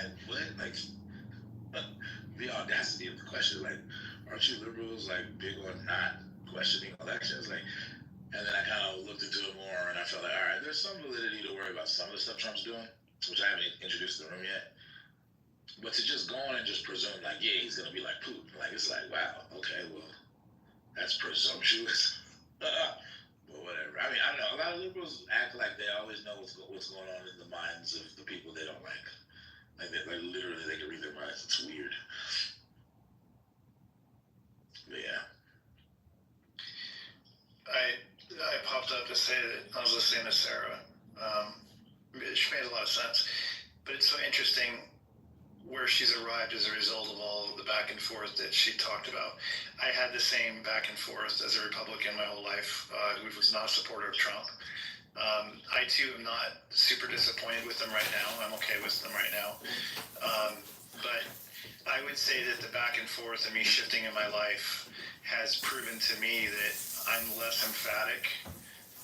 like, what? Like, the audacity of the question, like, aren't you liberals like big on not questioning elections? Like, and then I kind of looked into it more, and I felt like, all right, there's some validity to worry about some of the stuff Trump's doing, which I haven't introduced to the room yet. But to just go on and just presume, like, yeah, he's gonna be like Putin, like, it's like, wow, okay, well, that's presumptuous. But whatever. I mean, I don't know. A lot of liberals act like they always know what's going on in the minds of the people they don't like. Like literally, they can read their minds. It's weird. But yeah. I popped up to say that I was listening to Sarah. She made a lot of sense, but it's so interesting where she's arrived as a result of all of the back and forth that she talked about. I had the same back and forth as a Republican my whole life, who was not a supporter of Trump. I too am not super disappointed with them right now. I'm okay with them right now. But I would say that the back and forth and me shifting in my life has proven to me that I'm less emphatic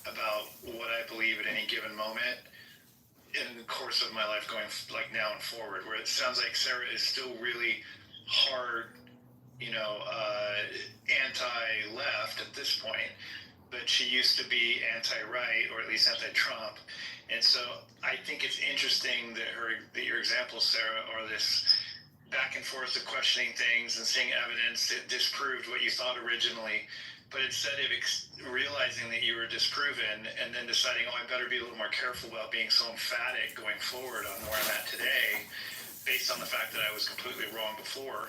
about what I believe at any given moment in the course of my life going like now and forward, where it sounds like Sarah is still really hard, anti-left at this point, but she used to be anti-right, or at least anti-Trump. And so I think it's interesting that your examples, Sarah, are this back and forth of questioning things and seeing evidence that disproved what you thought originally. But instead of realizing that you were disproven and then deciding, I better be a little more careful about being so emphatic going forward on where I'm at today, based on the fact that I was completely wrong before,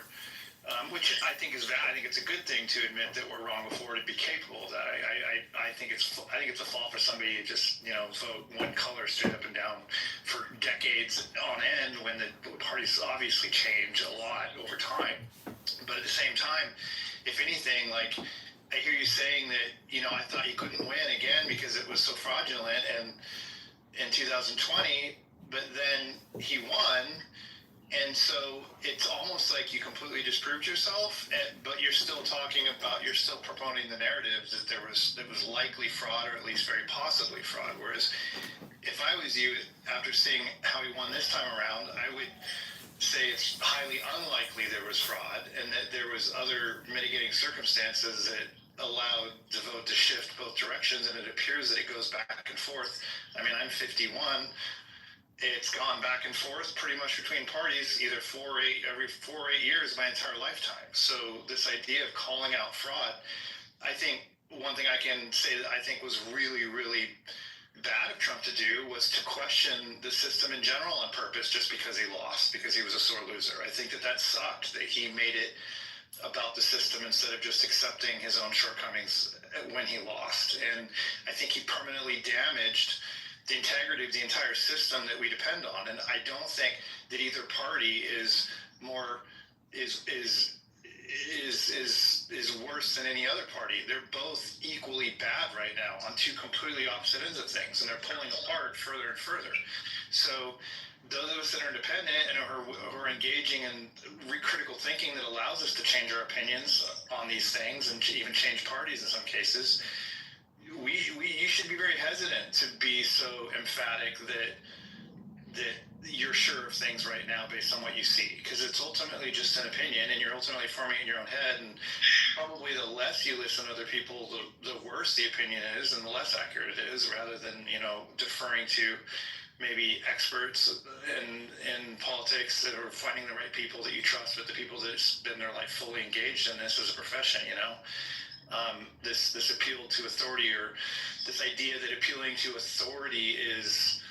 which I think it's a good thing to admit that we're wrong before, to be capable of that. I think it's a fault for somebody to just vote one color straight up and down for decades on end when the parties obviously change a lot over time. But at the same time, if anything, like, I hear you saying that, I thought you couldn't win again because it was so fraudulent and in 2020, but then he won. And so it's almost like you completely disproved yourself, but you're still promoting the narrative that there was likely fraud, or at least very possibly fraud. Whereas if I was you, after seeing how he won this time around, I would say it's highly unlikely there was fraud, and that there was other mitigating circumstances that allowed the vote to shift both directions, and it appears that it goes back and forth. I mean, I'm 51. It's gone back and forth pretty much between parties, either every 4 or 8 years my entire lifetime. So this idea of calling out fraud, I think one thing I can say that I think was really, really bad of Trump to do was to question the system in general on purpose just because he lost, because he was a sore loser. I think that sucked, that he made it about the system instead of just accepting his own shortcomings when he lost. And I think he permanently damaged the integrity of the entire system that we depend on. And I don't think that either party is worse than any other party. They're both equally bad right now on two completely opposite ends of things, and they're pulling apart further and further. So those of us that are independent and who are engaging in critical thinking that allows us to change our opinions on these things and even change parties in some cases, you should be very hesitant to be so emphatic that you're sure of things right now based on what you see, because it's ultimately just an opinion, and you're ultimately forming it in your own head. And probably the less you listen to other people, the worse the opinion is, and the less accurate it is, rather than deferring to maybe experts in politics that are finding the right people that you trust, but the people that spend their life fully engaged in this as a profession. This appeal to authority, or this idea that appealing to authority is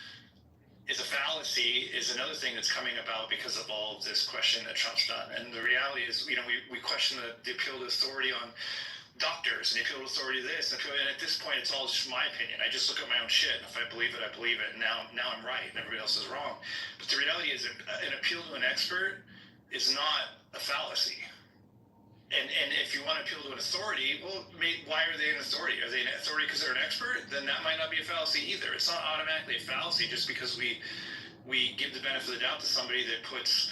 a fallacy, is another thing that's coming about because of all of this question that Trump's done. And the reality is, we question the appeal to authority on doctors, and the appeal to authority this, and at this point, it's all just my opinion. I just look at my own shit, and if I believe it, I believe it, and now I'm right, and everybody else is wrong. But the reality is, an appeal to an expert is not a fallacy. And if you want to appeal to an authority, well, why are they an authority? Are they an authority because they're an expert? Then that might not be a fallacy either. It's not automatically a fallacy just because we give the benefit of the doubt to somebody that puts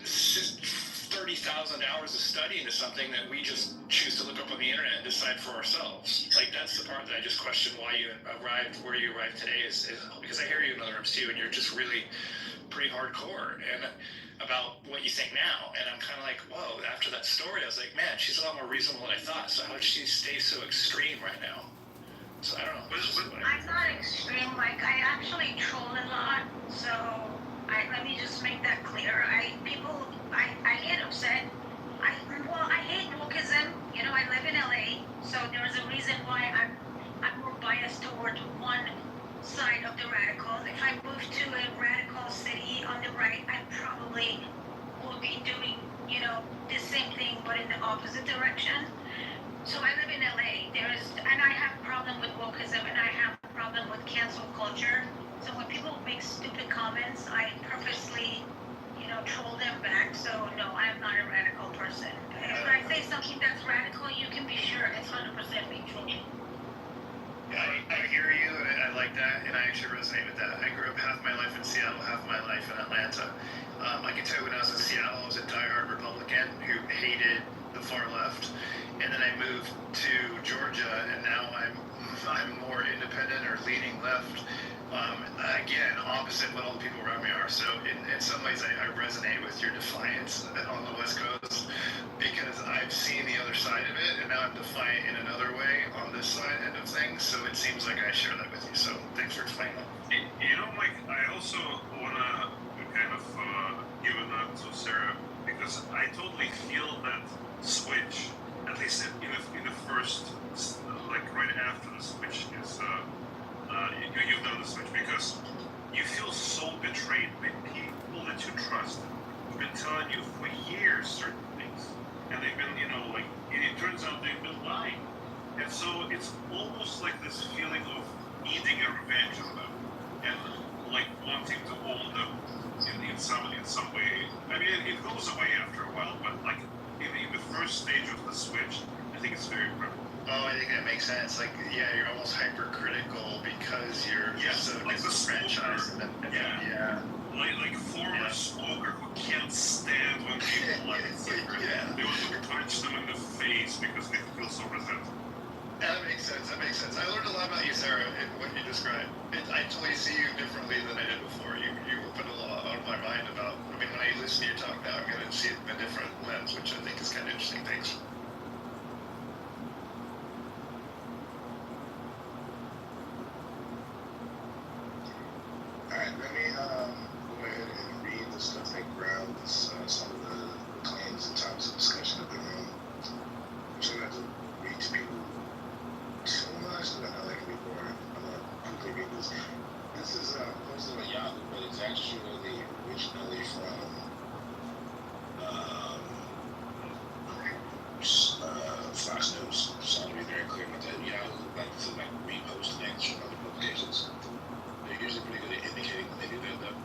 30 30,000 hours of study into something that we just choose to look up on the internet and decide for ourselves. Like, that's the part that I just question why you arrived where you arrived today is because I hear you in other rooms too, and you're just really pretty hardcore and about what you think now. And I'm kind of like, whoa, after that story, I was like, man, she's a lot more reasonable than I thought. So how did she stay so extreme right now? So I don't know. I'm not extreme. Like, I actually troll a lot. So let me just make that clear. I get upset. I hate wokeism. You know, I live in LA, so there's a reason why I'm more biased toward one side of the radicals. If I move to a radical city on the right, I probably will be doing, you know, the same thing but in the opposite direction. So I live in LA. And I have a problem with wokeism, and I have a problem with cancel culture. So when people make stupid comments, I purposely, you know, troll them back. So no, I am not a radical person. If I say something that's radical, you can be sure it's 100% being trolling. Yeah, I hear you, and I like that, and I actually resonate with that. I grew up half my life in Seattle, half my life in Atlanta. I can tell you when I was in Seattle, I was a diehard Republican who hated the far left, and then I moved to Georgia, and now I'm more independent or leaning left. Again, opposite what all the people around me are. So in some ways, I resonate with your defiance on the West Coast because I've seen the other side of it, and now I'm defiant in another way on this side end of things. So it seems like I share that with you. So thanks for explaining that. You know, Mike, I also want to kind of give a nod to Sarah because I totally feel that switch, at least in the first, like right after the switch is, you've done the switch because you feel so betrayed by people that you trust who've been telling you for years certain things, and they've been, you know, like it turns out they've been lying, and so it's almost like this feeling of needing a revenge on them and like wanting to own them in some way. I mean, it goes away after a while, but like in the first stage of the switch, I think it's very prevalent. Oh, I think that makes sense. Like, yeah, you're almost hypercritical because you're so like the disenfranchised. Yeah. Like former smoker who can't stand when people light a cigarette. Yeah. They want to punch them in the face because they feel so resentful. That makes sense. I learned a lot about you, Sarah, in what you described. I totally see you differently than I did before. You opened a lot of my mind about, I mean, when I listen to your talk now, I'm going to see it in a different lens, which I think is kind of interesting. Thanks. All right, let me go ahead and read the stuff that grounds some of the claims and topics of discussion of the room. I'm trying not to read to people too much, but I know that can be boring. I'm going to quickly read this. This is posted on Yahoo, but it's actually originally from Fox News. So I'll be very clear about that. Yahoo like to repost things from other publications. They're usually pretty good at indicating when they do that, though.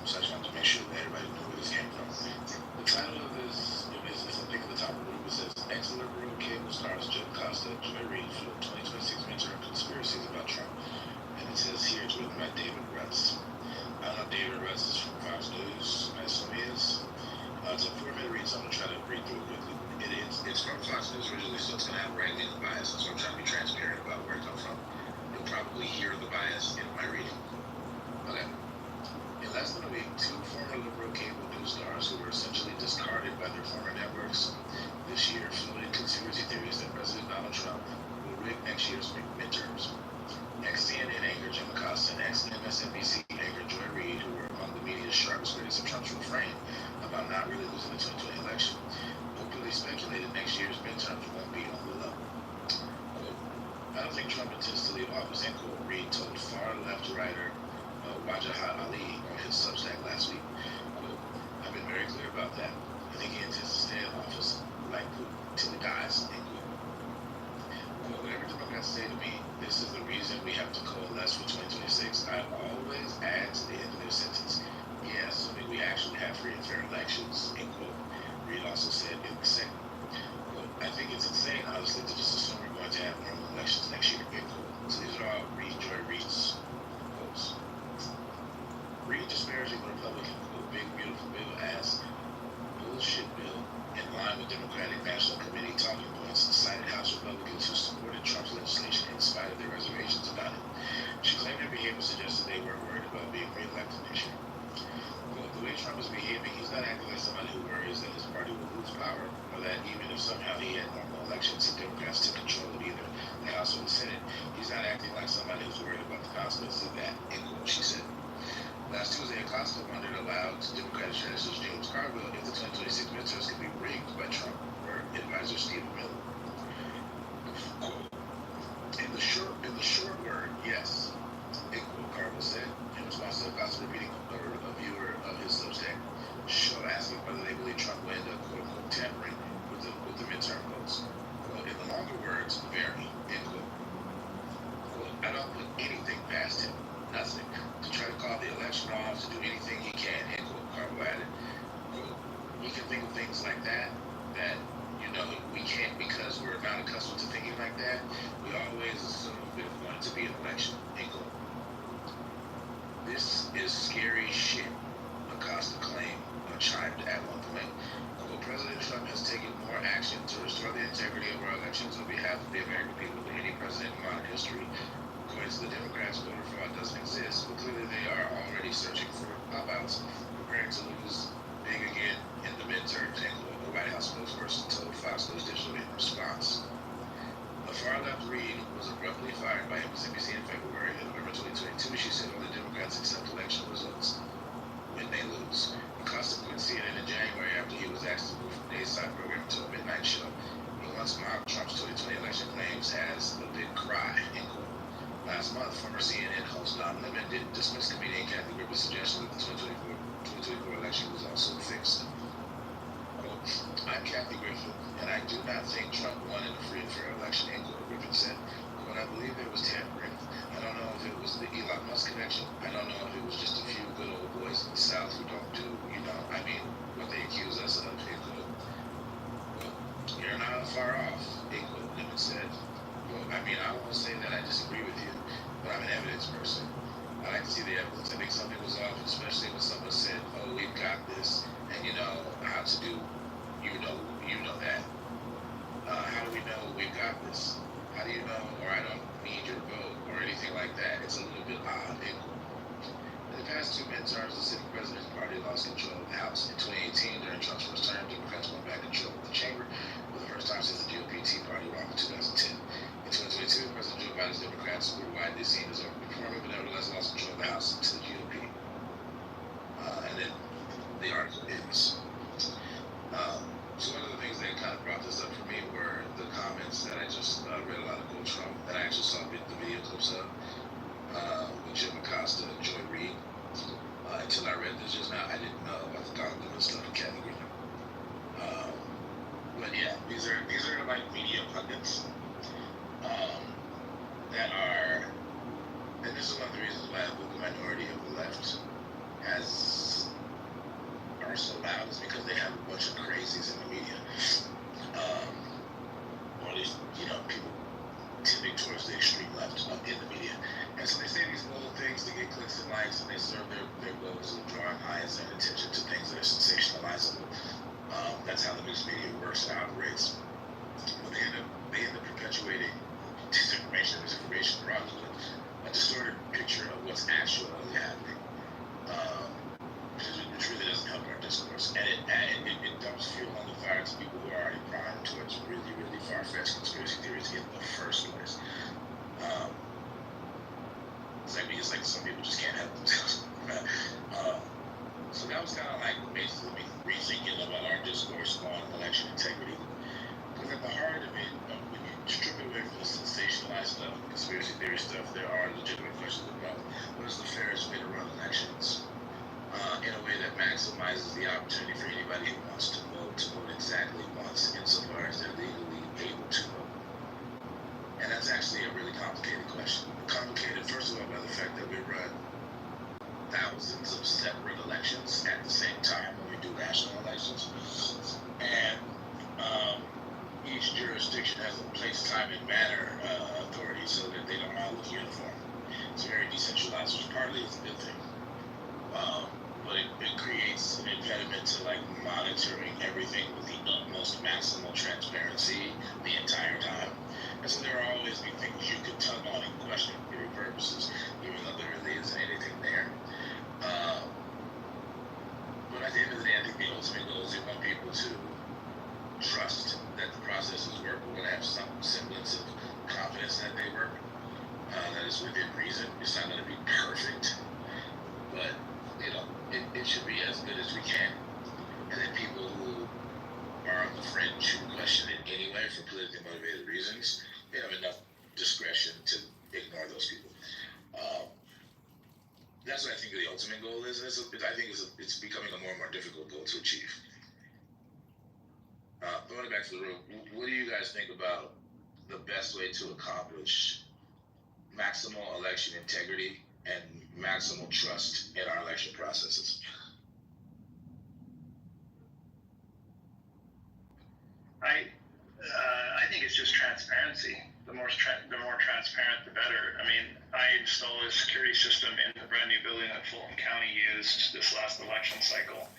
So I just wanted to make sure that everybody knew where this came from. The title of this is a link at the top of the group. It says, ex-liberal cable stars Joe Costa, Joy Reid for 2026 midterm conspiracies about Trump. And it says here it's written by David Rutz. I don't know if David Rutz is from Fox News. I assume he is. It's a 4-minute read, so I'm going to try to read through it quickly. It's from Fox News originally, so it's going to have right-leaning bias. So I'm trying to be transparent about where it comes from. You'll probably hear the bias in my reading. Okay. In less than a week, 2 former liberal cable news stars who were essentially discarded by their former networks this year floated conspiracy theories that President Donald Trump will rig next year's midterms. Ex-CNN anchor Jim Acosta and ex-MSNBC anchor Joy Reid, who were among the media's sharpest critics of Trump's refrain about not really losing the 2020 election, openly speculated next year's midterms won't be on the level. I don't think Trump intends to leave office, end quote, Reid told far-left writer Wajahat Ali on his Substack last week. I've been very clear about that. I think he intends to stay in office like Putin till he dies, end quote. Whatever Democrats say to me, this is the reason we have to coalesce for 2026. I always add to the end of their sentence, yes, I mean, we actually have free and fair elections, end quote. Reid also said in the second, quote, I think it's insane, honestly, to just assume we're going to have normal elections next year, end quote. So these are all Joy Reid's quotes. Reid disparaging the Republican, quote, big beautiful bill as somehow he had normal elections, the Democrats took control of either the House or the Senate. He's not acting like somebody who's worried about the consequences of that, end quote, she said. Last Tuesday, Acosta wondered aloud to Democratic strategist James Carville if the 2026 midterms could be rigged by Trump or advisor Stephen Miller. Quote, in the short word, yes, end quote, Carville said, in response to Acosta repeating a viewer of his Substack show asking whether they believe Trump will end up, quote unquote, tampering with the midterm votes. Quote, in the longer words, very, end quote. Quote, I don't put anything past him, nothing, to try to call the election off, to do anything he can, end quote, Carville added. Quote, he can think of things like that, we can't because we're not accustomed to thinking like that. We always assume that it's going to be an election, end quote. This is scary shit, Acosta claimed, chimed at one point. Quote, President Trump has taken more action to restore the integrity of our elections on behalf of the American people than any president in modern history. According to the Democrats, voter fraud doesn't exist, but clearly they are already searching for opt-outs, preparing to lose big again in the midterms, end quote, the White House spokesperson told Fox News Digital in response. A far-left Reid was abruptly fired by MSNBC in February. In November 2022, she said only Democrats accept election results when they lose. Acosta quit CNN in January after he was asked to move from the daytime program to a midnight show. He once mocked Trump's 2020 election claims as a big cry, end quote. Last month, former CNN host Don Lemon didn't dismiss comedian Kathy Griffin's suggestion that the 2024 election was also fixed. Quote, I'm Kathy Griffin, and I do not think Trump won in a free and fair election, end quote, Griffin said. But I believe there was tampering. I don't know if it was the Elon Musk connection. I don't know if it was just a few good old boys in the South who don't do, what they accuse us of, end quote. Well, you're not far off, end quote, Lemon said. Well, I won't say that I disagree with you, but I'm an evidence person. I like to see the evidence. I think something was off, especially when someone said, oh, we've got this, and you know how to do, you know that. How do we know we've got this? How do you know, or I don't need your vote, or anything like that? It's a little bit odd, end quote. In the past two midterms, the sitting president's party lost control of the House. In 2018, during Trump's first term, Democrats won back control of the chamber for the first time since the GOP Tea Party won in 2010. In 2022, President Joe Biden's Democrats were widely seen as overperforming, but nevertheless lost control of the House to the GOP. And then the article ends. So one of the things that kind of brought this up for me were the comments that I just read a lot of quotes from, that I actually saw the video clips of, with Jim Acosta and Joy Reid. Until I read this just now, I didn't know about the Donald Lemon stuff with Kathy Griffin. But yeah, these are like media pundits that are, and this is one of the reasons why the minority of the left are so loud, is because they have a bunch of crazies in the media. Or at least, people tending towards the extreme left in the media. And so they say these bold things to get clicks and likes, and they serve their goals of drawing eyes and attention to things that are sensationalizable. That's how the news media works and operates. But they end up perpetuating disinformation, misinformation, fraudulent, a distorted picture of what's actually happening. Which really doesn't help our discourse. And it dumps fuel on the fire to people who are already primed towards really, really far-fetched conspiracy theories in the first place. It's like some people just can't help themselves. So that was kind of like basically me rethinking about our discourse on election integrity. Because at the heart of it, when you strip it away from the sensationalized stuff, the conspiracy theory stuff, there are legitimate questions about what is the fairest way to run elections in a way that maximizes the opportunity for anybody who wants to vote exactly once, insofar as they're legally able to vote. And that's actually a really complicated question. Complicated, first of all, by the fact that we run thousands of separate elections at the same time when we do national elections. And each jurisdiction has a place, time, and manner authority so that they don't all look uniform. It's very decentralized, which partly is a good thing. But it creates an impediment to monitoring everything with the utmost maximal transparency the entire time. And so there will always be things you could tug on and question for your purposes, even though there really isn't anything there. But at the end of the day, I think the ultimate goal is you want people to trust that the it's within reason. It's not going to be perfect, but it should be as good as we can. And then people who are on the fringe who question it anyway for politically motivated reasons, they have enough discretion to ignore those people. That's what I think the ultimate goal is. I think it's becoming a more and more difficult goal to achieve. Going back to the room, what do you guys think about the best way to accomplish maximal election integrity and maximal trust in our election processes? I think it's just transparency. The more transparent, the better. I mean, I installed a security system in the brand new building that Fulton County used this last election cycle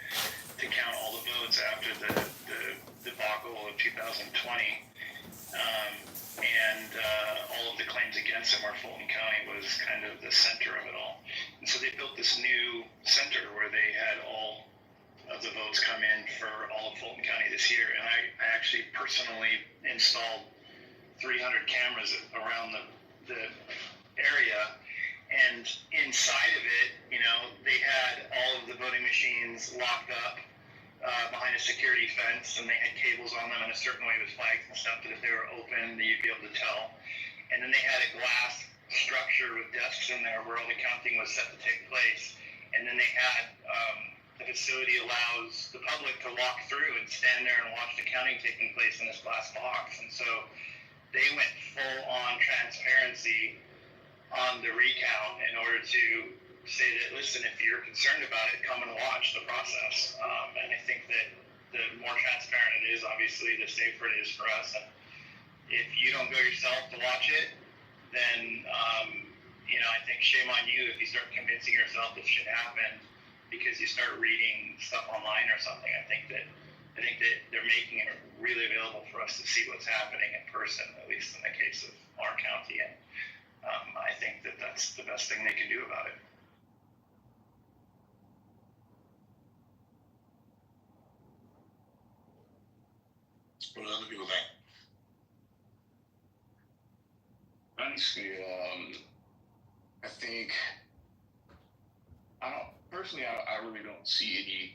to count all the votes after the debacle of 2020. All of the claims against him, where Fulton County was kind of the center of it all. And so they built this new center where they had all of the votes come in for all of Fulton County this year. And I actually personally installed 300 cameras around the area. And inside of it, they had all of the voting machines locked up behind a security fence, and they had cables on them in a certain way with flags and stuff that if they were open, you'd be able to tell. And then they had a glass structure with desks in there where all the counting was set to take place. And then they had the facility allows the public to walk through and stand there and watch the counting taking place in this glass box. And so they went full on transparency on the recount in order to say that, listen, if you're concerned about it, come and watch the process. And I think that the more transparent it is, obviously, the safer it is for us. And if you don't go yourself to watch it, then, I think shame on you if you start convincing yourself this should happen because you start reading stuff online or something. I think that they're making it really available for us to see what's happening in person, at least in the case of our county. And I think that that's the best thing they can do about it. What do other people think? Honestly, I think I really don't see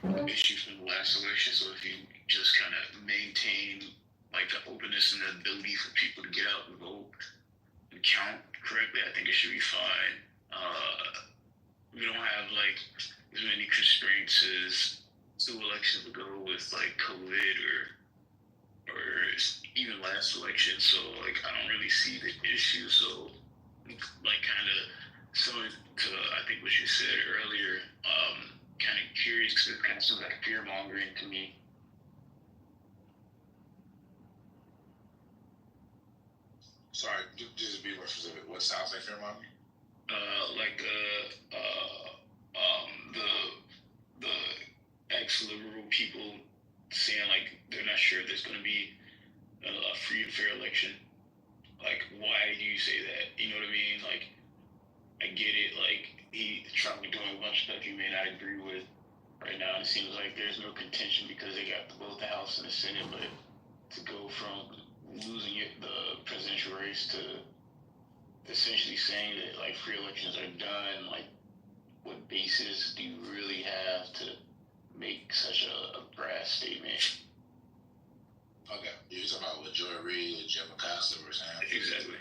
any issues from the last election. So if you just kind of maintain like the openness and the ability for people to get out and vote and count correctly, I think it should be fine. We don't have like as many constraints as 2 elections ago with like COVID or even last election. So like I don't really see the issue. So like kind of similar to I think what you said earlier, kind of curious because it kind of seems like fear mongering to me. Sorry, just to be more specific, what sounds like fear mongering? The ex-liberal people saying like they're not sure there's going to be a free and fair election. Like, why do you say that? You know what I mean? Like, I get it. Like, Trump is doing a bunch of stuff you may not agree with right now. It seems like there's no contention because they got both the House and the Senate. But to go from losing the presidential race to essentially saying that like free elections are done, like what basis do you really have to make such a brass statement? Okay, you're talking about what Joy Reid and Jim Acosta were saying. Exactly.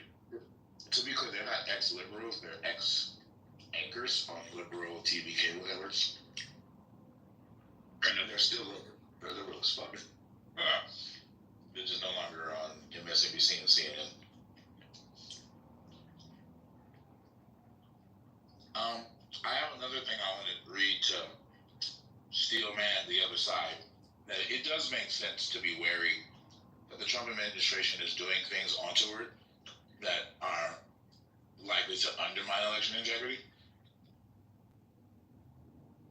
To be clear, they're not ex-liberals, they're ex-anchors on liberal TV cable networks. And they're still liberal. They're liberal as fuck. They're just no longer on MSNBC and CNN. I have another thing I want to read to steel man the other side. That it does make sense to be wary that the Trump administration is doing things onto it that are likely to undermine election integrity.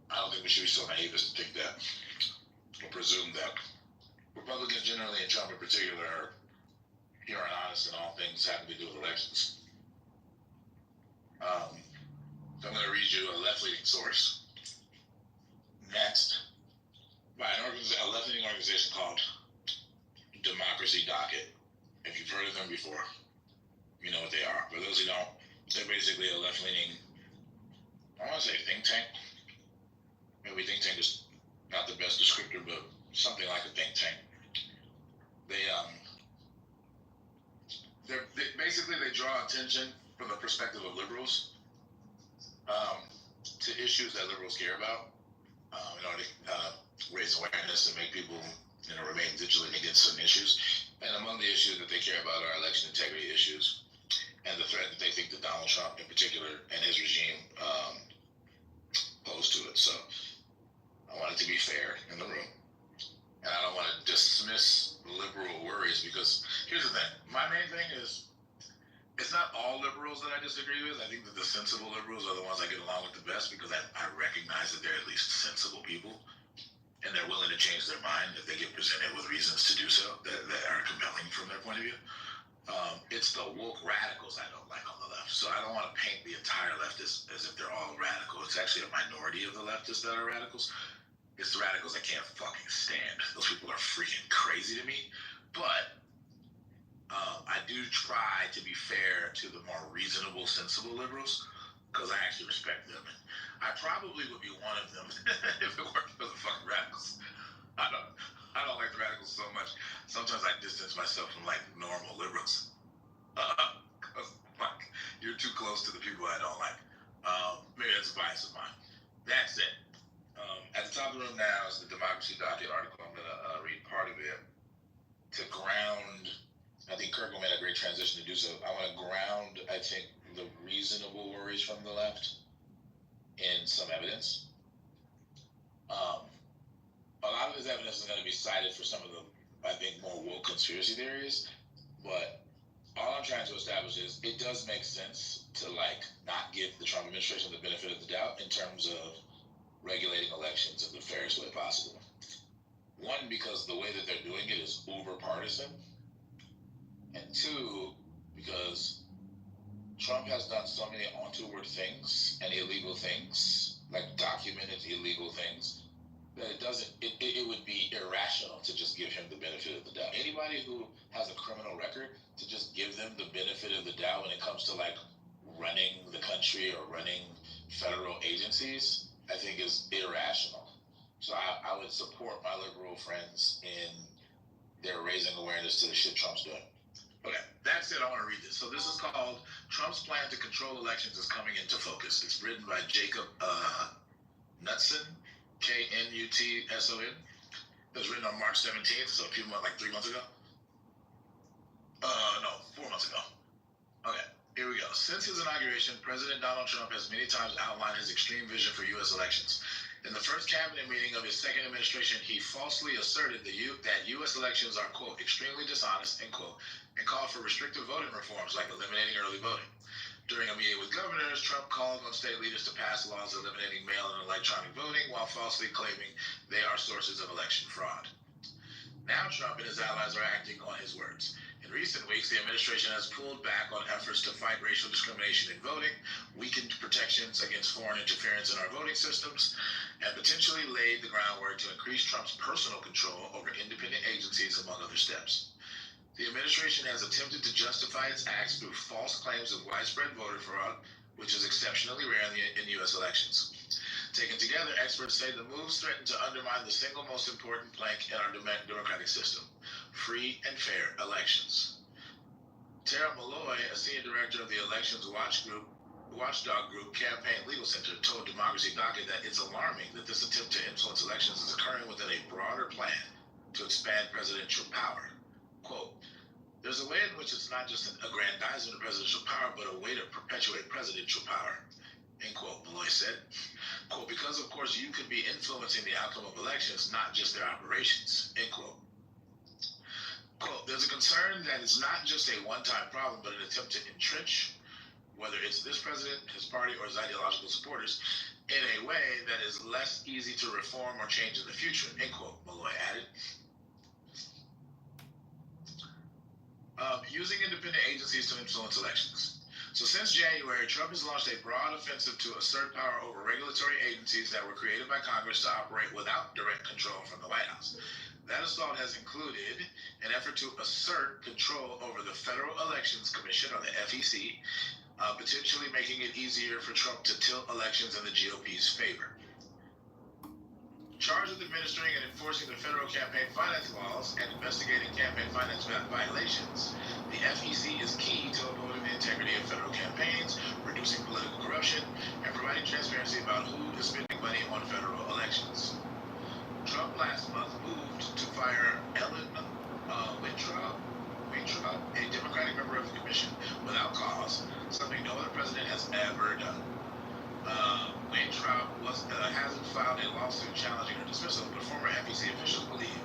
I don't think we should be so naive as to think that or presume that Republicans generally and Trump in particular are pure and honest in all things having to do with elections. So I'm going to read you a left-leaning source. Next, by a left-leaning organization called Democracy Docket. If you've heard of them before, you know what they are. For those who don't, basically a left-leaning, I want to say think tank. Maybe think tank is not the best descriptor, but something like a think tank. They basically they draw attention from the perspective of liberals to issues that liberals care about. In order to raise awareness and make people remain vigilant against certain issues. And among the issues that they care about are election integrity issues and the threat that they think that Donald Trump in particular and his regime pose to it. So I want it to be fair in the room. And I don't want to dismiss liberal worries because here's the thing. My main thing is it's not all liberals that I disagree with. I think that the sensible liberals are the ones I get along with the best because I recognize that they're at least sensible people and they're willing to change their mind if they get presented with reasons to do so that are compelling from their point of view. It's the woke radicals I don't like on the left. So I don't want to paint the entire left as if they're all radical. It's actually a minority of the leftists that are radicals. It's the radicals I can't fucking stand. Those people are freaking crazy to me. But I do try to be fair to the more reasonable, sensible liberals because I actually respect them. And I probably would be one of them if it weren't for the fucking radicals. I don't like the radicals so much. Sometimes I distance myself from like normal liberals. Because like you're too close to the people I don't like. Maybe that's a bias of mine. That's it. At the top of the room now is the Democracy Docket article. I'm going to read part of it to ground. I think Kirk made a great transition to do so. I want to ground, I think, the reasonable worries from the left in some evidence. A lot of this evidence is going to be cited for some of the, I think, more woke conspiracy theories, but all I'm trying to establish is it does make sense to like not give the Trump administration the benefit of the doubt in terms of regulating elections in the fairest way possible. One, because the way that they're doing it is uber partisan. And two, because Trump has done so many untoward things and illegal things, like documented illegal things, that it would be irrational to just give him the benefit of the doubt. Anybody who has a criminal record, to just give them the benefit of the doubt when it comes to like running the country or running federal agencies, I think is irrational. So I would support my liberal friends in their raising awareness to the shit Trump's doing. Okay, that's it. I want to read this. So this is called Trump's Plan to Control Elections is Coming into Focus. It's written by Jacob Knutson, Knutson. It was written on March 17th, so a few months, like 3 months ago. No, 4 months ago. Okay. Here we go. Since his inauguration, President Donald Trump has many times outlined his extreme vision for U.S. elections. In the first cabinet meeting of his second administration, he falsely asserted that U.S. elections are, quote, extremely dishonest, end quote, and called for restrictive voting reforms like eliminating early voting. During a meeting with governors, Trump called on state leaders to pass laws eliminating mail and electronic voting while falsely claiming they are sources of election fraud. Now Trump and his allies are acting on his words. In recent weeks, the administration has pulled back on efforts to fight racial discrimination in voting, weakened protections against foreign interference in our voting systems, and potentially laid the groundwork to increase Trump's personal control over independent agencies, among other steps. The administration has attempted to justify its acts through false claims of widespread voter fraud, which is exceptionally rare in U.S. elections. Taken together, experts say the moves threaten to undermine the single most important plank in our democratic system, free and fair elections. Tara Malloy, a senior director of the Elections Watchdog Group Campaign Legal Center, told Democracy Docket that it's alarming that this attempt to influence elections is occurring within a broader plan to expand presidential power. Quote, there's a way in which it's not just an aggrandizement of presidential power, but a way to perpetuate presidential power. End quote, Malloy said. Quote, because of course you could be influencing the outcome of elections, not just their operations. End quote. Quote, there's a concern that it's not just a one-time problem, but an attempt to entrench, whether it's this president, his party, or his ideological supporters, in a way that is less easy to reform or change in the future. End quote, Malloy added. Using independent agencies to influence elections. So since January, Trump has launched a broad offensive to assert power over regulatory agencies that were created by Congress to operate without direct control from the White House. That assault has included an effort to assert control over the Federal Elections Commission, or the FEC, potentially making it easier for Trump to tilt elections in the GOP's favor. Charged with administering and enforcing the federal campaign finance laws and investigating campaign finance violations, the FEC is key to upholding the integrity of federal campaigns, reducing political corruption, and providing transparency about who is spending money on federal elections. Trump last month moved to fire Ellen Weintraub, a Democratic member of the commission, without cause, something no other president has ever done. Weintraub hasn't filed a lawsuit challenging her dismissal, but former FEC officials believe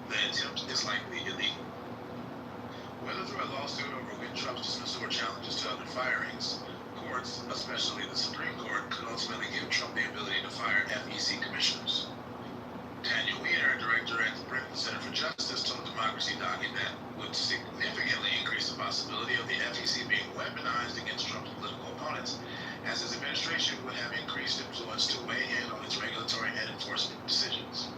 the attempt is likely illegal. Whether through a lawsuit over Weintraub's dismissal or challenges to other firings, courts, especially the Supreme Court, could ultimately give Trump the ability to fire FEC commissioners. Daniel Weiner, director at the Brooklyn Center for Justice, told Democracy Docket that would significantly increase the possibility of the FEC being weaponized against Trump's political opponents, as his administration would have increased influence to weigh in on its regulatory and enforcement decisions.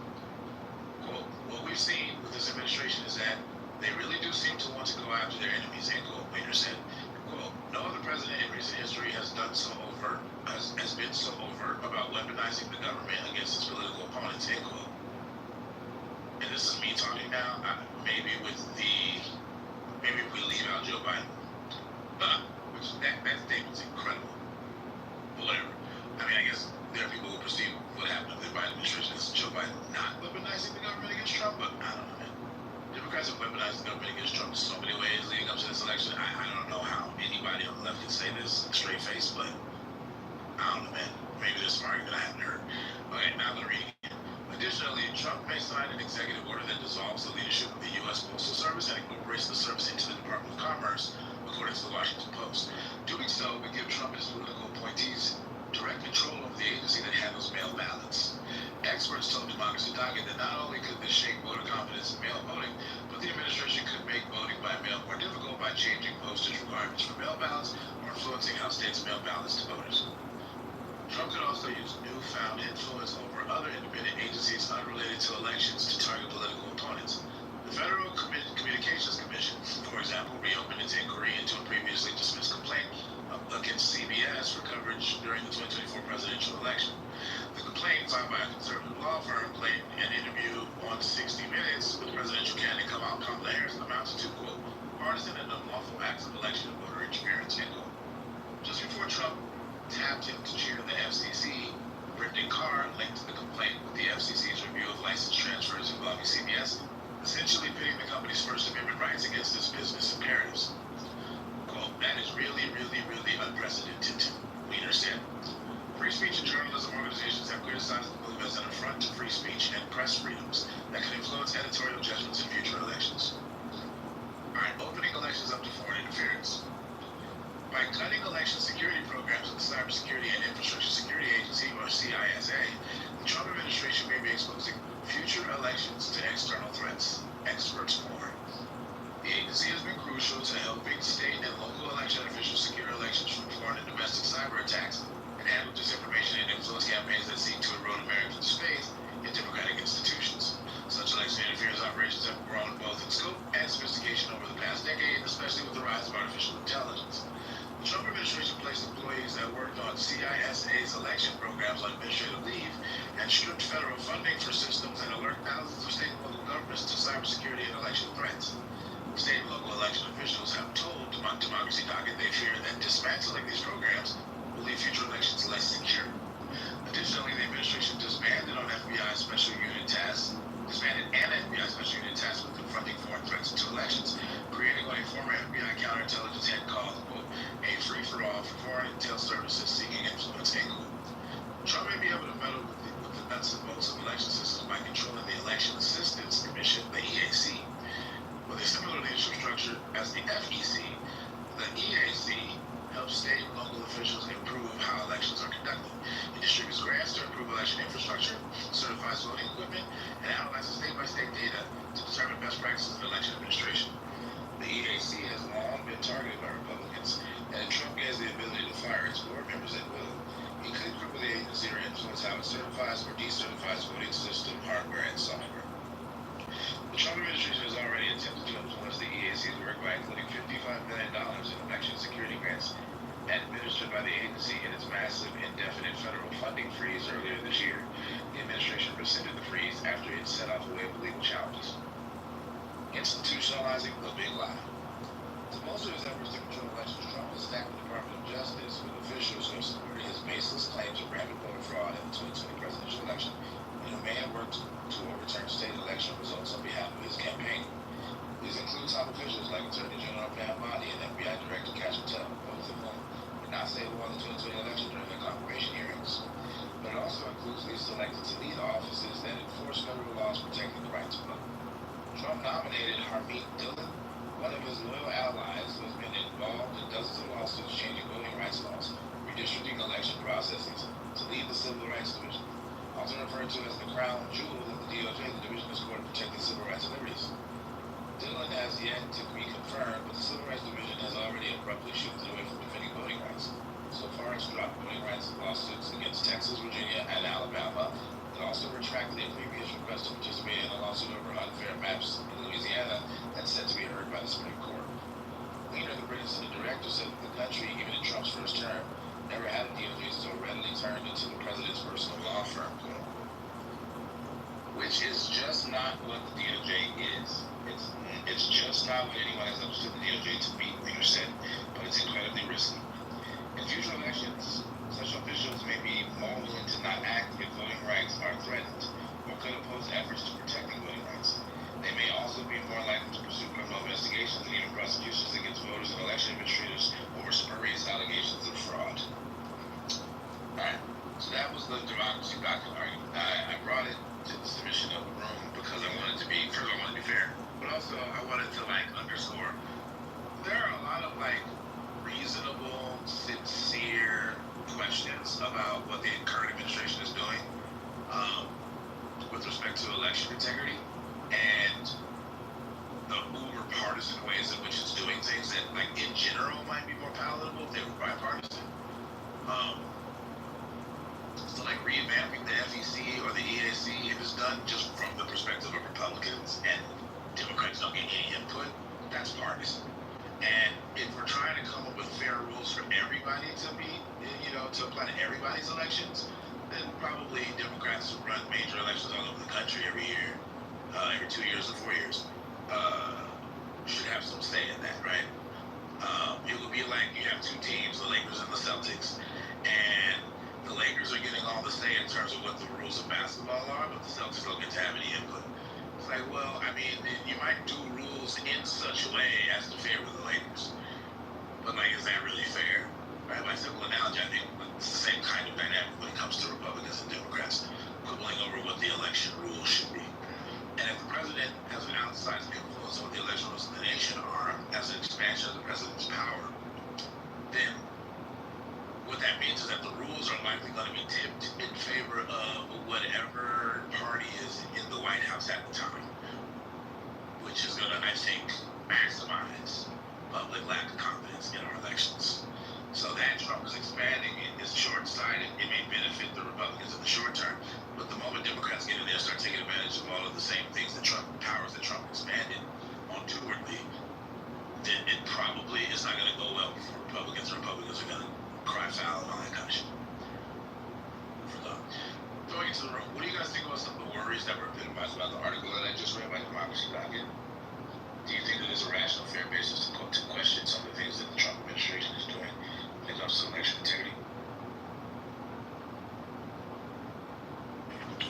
Quote, what we've seen with this administration is that they really do seem to want to go after their enemies, end quote, Weiner said. Quote, no other president in recent history has been so overt about weaponizing the government against its political opponents, end quote. And this is me talking now, maybe if we leave out Joe Biden, which that statement's incredible. But whatever. I mean, I guess there are people who perceive what happened with the Biden administration as Joe Biden not weaponizing the government against Trump, but I don't know, man. Democrats have weaponized the government against Trump in so many ways leading up to this election. I don't know how anybody on the left can say this straight face, but I don't know, man. Maybe there's some argument I haven't heard. Okay, now I'm going to read again. Additionally, Trump may sign an executive order that dissolves the leadership of the U.S. Postal Service and incorporates the service into the Department of Commerce, according to the Washington Post. Doing so would give Trump and his political appointees direct control over the agency that handles mail ballots. Experts told Democracy Docket that not only could this shake voter confidence in mail voting, but the administration could make voting by mail more difficult by changing postage requirements for mail ballots or influencing how states mail ballots to voters. Trump could also use newfound influence over other independent agencies unrelated to elections to target political opponents. The Federal Communications Commission, for example, reopened its inquiry into a previously dismissed complaint against CBS for coverage during the 2024 presidential election. The complaint, filed by a conservative law firm, claimed an interview on 60 Minutes with presidential candidate Kamala Harris amounted to, quote, partisan and unlawful acts of election and voter interference, end quote. Just before Trump tapped him to chair the FCC, Brendan Carr linked the complaint with the FCC's review of license transfers involving CBS, essentially pitting the company's First Amendment rights against its business imperatives. Quote, that is really, really, really unprecedented, Weiner said. Free speech and journalism organizations have criticized the move as an affront to free speech and press freedoms that could influence editorial judgments in future elections. All right, opening elections up to foreign interference. By cutting election security programs of the Cybersecurity and Infrastructure Security Agency, or CISA, the Trump administration may be exposing future elections to external threats. Experts warn. The agency has been crucial to helping state and local election officials secure elections from foreign and domestic cyber attacks and handle disinformation and influence campaigns that seek to erode Americans' faith in democratic institutions. Such election interference operations have grown both in scope and sophistication over the past decade, especially with the rise of artificial intelligence. The Trump administration placed employees that worked on CISA's election programs on administrative leave and stripped federal funding for systems and alert thousands of state and local governments to cybersecurity and election threats. State and local election officials have told Democracy Docket they fear that dismantling these programs will leave future elections less secure. Additionally, the administration disbanded an FBI special unit tasked with confronting foreign threats to elections, creating what a former FBI counterintelligence head called, quote, a free-for-all for foreign intel services seeking influence, end quote. Trump may be able to meddle with the nuts and bolts of election systems by controlling the Election Assistance Commission, the EAC. With a similar leadership structure as the FEC, the EAC helps state and local officials improve how elections are conducted. It distributes grants to improve election infrastructure, certifies voting equipment, and analyzes state-by-state data to determine best practices in election administration. The EAC has long been targeted by Republicans, and if Trump has the ability to fire its board members at will, he could cripple the agency or influence how it certifies or decertifies voting system hardware and software. The Trump administration has already attempted to influence the EAC's work by including $55 million in election security grants by the agency in its massive, indefinite federal funding freeze earlier this year, the administration rescinded the freeze after it set off a wave of legal challenges. Institutionalizing the big lie. To bolster his efforts to control elections, Trump has stacked the Department of Justice with officials who have supported his baseless claims of rampant voter fraud in the 2020 presidential election, and who may have worked to overturn state election results on behalf of his campaign. These include top officials like Attorney General Pam Bondi and FBI Director Kash Patel, both of whom did not say who won the 2020 election during their confirmation hearings. But it also includes leaders elected to lead offices that enforce federal laws protecting the right to vote. Trump nominated Harmeet Dillon, one of his loyal allies who has been involved in dozens of lawsuits changing voting rights laws, redistricting election processes, to lead the Civil Rights Division. Often referred to as the crown jewel of the DOJ, the Division is for protecting civil rights and liberties. Dillon has yet to be confirmed, but the Civil Rights Division has already abruptly shifted away from defending voting rights. So far, it's dropped voting rights lawsuits against Texas, Virginia, and Alabama. It also retracted a previous request to participate in a lawsuit over unfair maps in Louisiana that's set to be heard by the Supreme Court. Leader, the British Senate director, said that the country, even in Trump's first term, never had a DOJ so readily turned into the president's personal law firm, which is just not what the DOJ is. It's just not what anyone has understood the DOJ to be, Leader said, but it's incredibly risky. In future elections, such officials may be more willing to not act if voting rights are threatened, or could oppose efforts to protecting voting rights. They may also be more likely to pursue criminal investigations and even prosecutions against voters and election administrators over spurious allegations of fraud. Alright, so that was the democracy doctrine argument. I brought it to the submission of the room because I wanted to be, first I wanted to be fair, but also I wanted to underscore, there are a lot of reasonable, sincere questions about what the current administration is doing with respect to election integrity and the uber partisan ways in which it's doing things that in general might be more palatable if they were bipartisan. So revamping the FEC or the EAC, if it's done just from the perspective of Republicans and Democrats don't get any input, that's partisan. And if we're trying to come up with fair rules for everybody to be, to apply to everybody's elections, then probably Democrats who run major elections all over the country every year, every 2 years or 4 years, should have some say in that, right? It would be like you have two teams, the Lakers and the Celtics, and the Lakers are getting all the say in terms of what the rules of basketball are, but the Celtics don't get to have any input. It's you might do rules in such a way as to favor the Lakers, but is that really fair? Right? By simple analogy, I think it's the same kind of dynamic when it comes to Republicans and Democrats quibbling over what the election rules should be. And if the president has an outsized influence on what the election rules of the nation are as an expansion of the president's power, then what that means is that the rules are likely going to be tipped in favor of whatever party is in the White House at the time, which is going to, I think, maximize public lack of confidence in our elections. So that Trump is expanding is short-sighted. It may benefit the Republicans in the short term, but the moment Democrats get in there and start taking advantage of all of the same things that powers that Trump expanded untowardly, then it probably is not going to go well for Republicans. Republicans are going to cry foul and all that kind of shit. Going into the room, what do you guys think about some of the worries that were epitomized about the article that I just read by Democracy Docket? Do you think that there's a rational, fair basis to question some of the things that the Trump administration is doing when it comes to election integrity?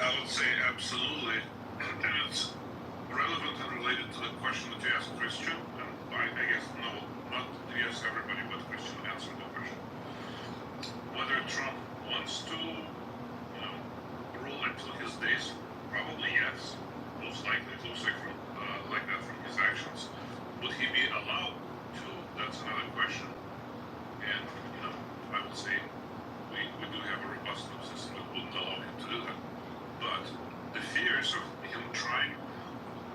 I would say absolutely, and it's relevant and related to the question that you asked Christian, and I guess not yes everybody, but Christian answered the question. Whether Trump wants to, rule until his days, probably yes. Most likely, it looks like that from his actions. Would he be allowed to? That's another question. And I would say we do have a robust system that wouldn't allow him to do that. But the fears of him trying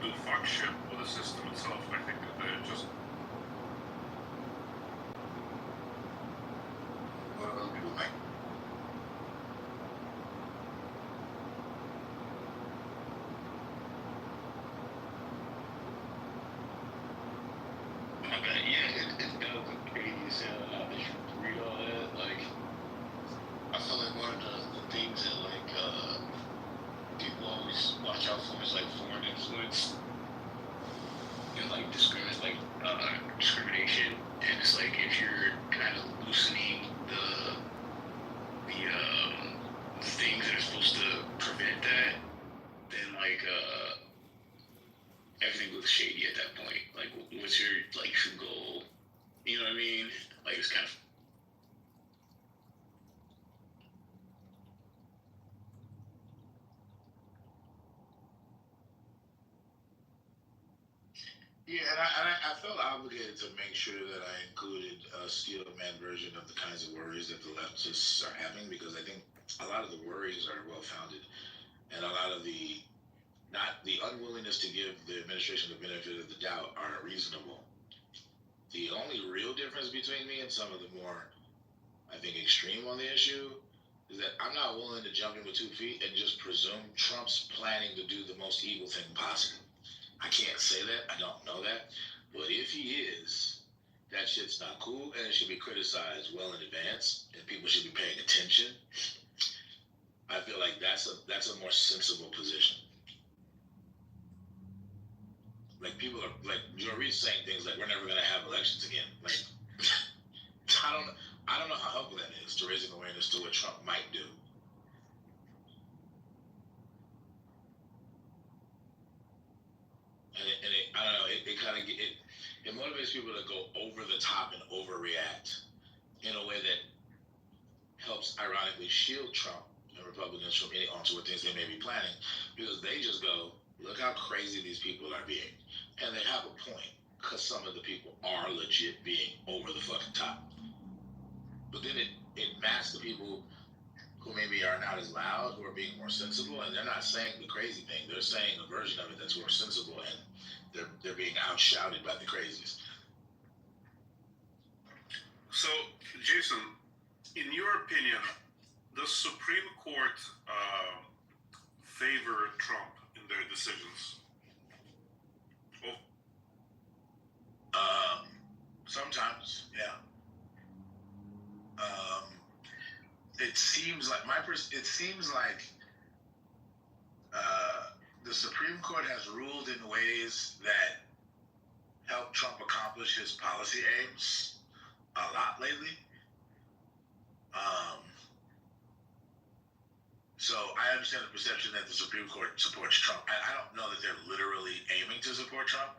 to fuck shit with the system itself, I think that they're just. What are other people think? Yeah, it does crazy to sound. I just read all that. Yeah, and I felt obligated to make sure that I included a steel man version of the kinds of worries that the leftists are having, because I think a lot of the worries are well founded, and a lot of the not the unwillingness to give the administration the benefit of the doubt are reasonable. The only real difference between me and some of the more, I think, extreme on the issue is that I'm not willing to jump in with 2 feet and just presume Trump's planning to do the most evil thing possible. I can't say that. I don't know that. But if he is, that shit's not cool, and it should be criticized well in advance, and people should be paying attention. I feel like that's a more sensible position. Like, people are like, Reed's saying things like, we're never gonna have elections again. Like, I don't know how helpful that is to raising awareness to what Trump might do. And I don't know, it kind of it motivates people to go over the top and overreact in a way that helps ironically shield Trump and Republicans from any untoward things they may be planning, because they just go, look how crazy these people are being. And they have a point, because some of the people are legit being over the fucking top. But then it masks the people who maybe are not as loud, who are being more sensible, and they're not saying the crazy thing. They're saying a version of it that's more sensible, and they're being outshouted by the crazies. So, Jason, in your opinion, does Supreme Court favor Trump in their decisions? Sometimes, yeah. It seems like the Supreme Court has ruled in ways that help Trump accomplish his policy aims a lot lately. So I understand the perception that the Supreme Court supports Trump. I don't know that they're literally aiming to support Trump,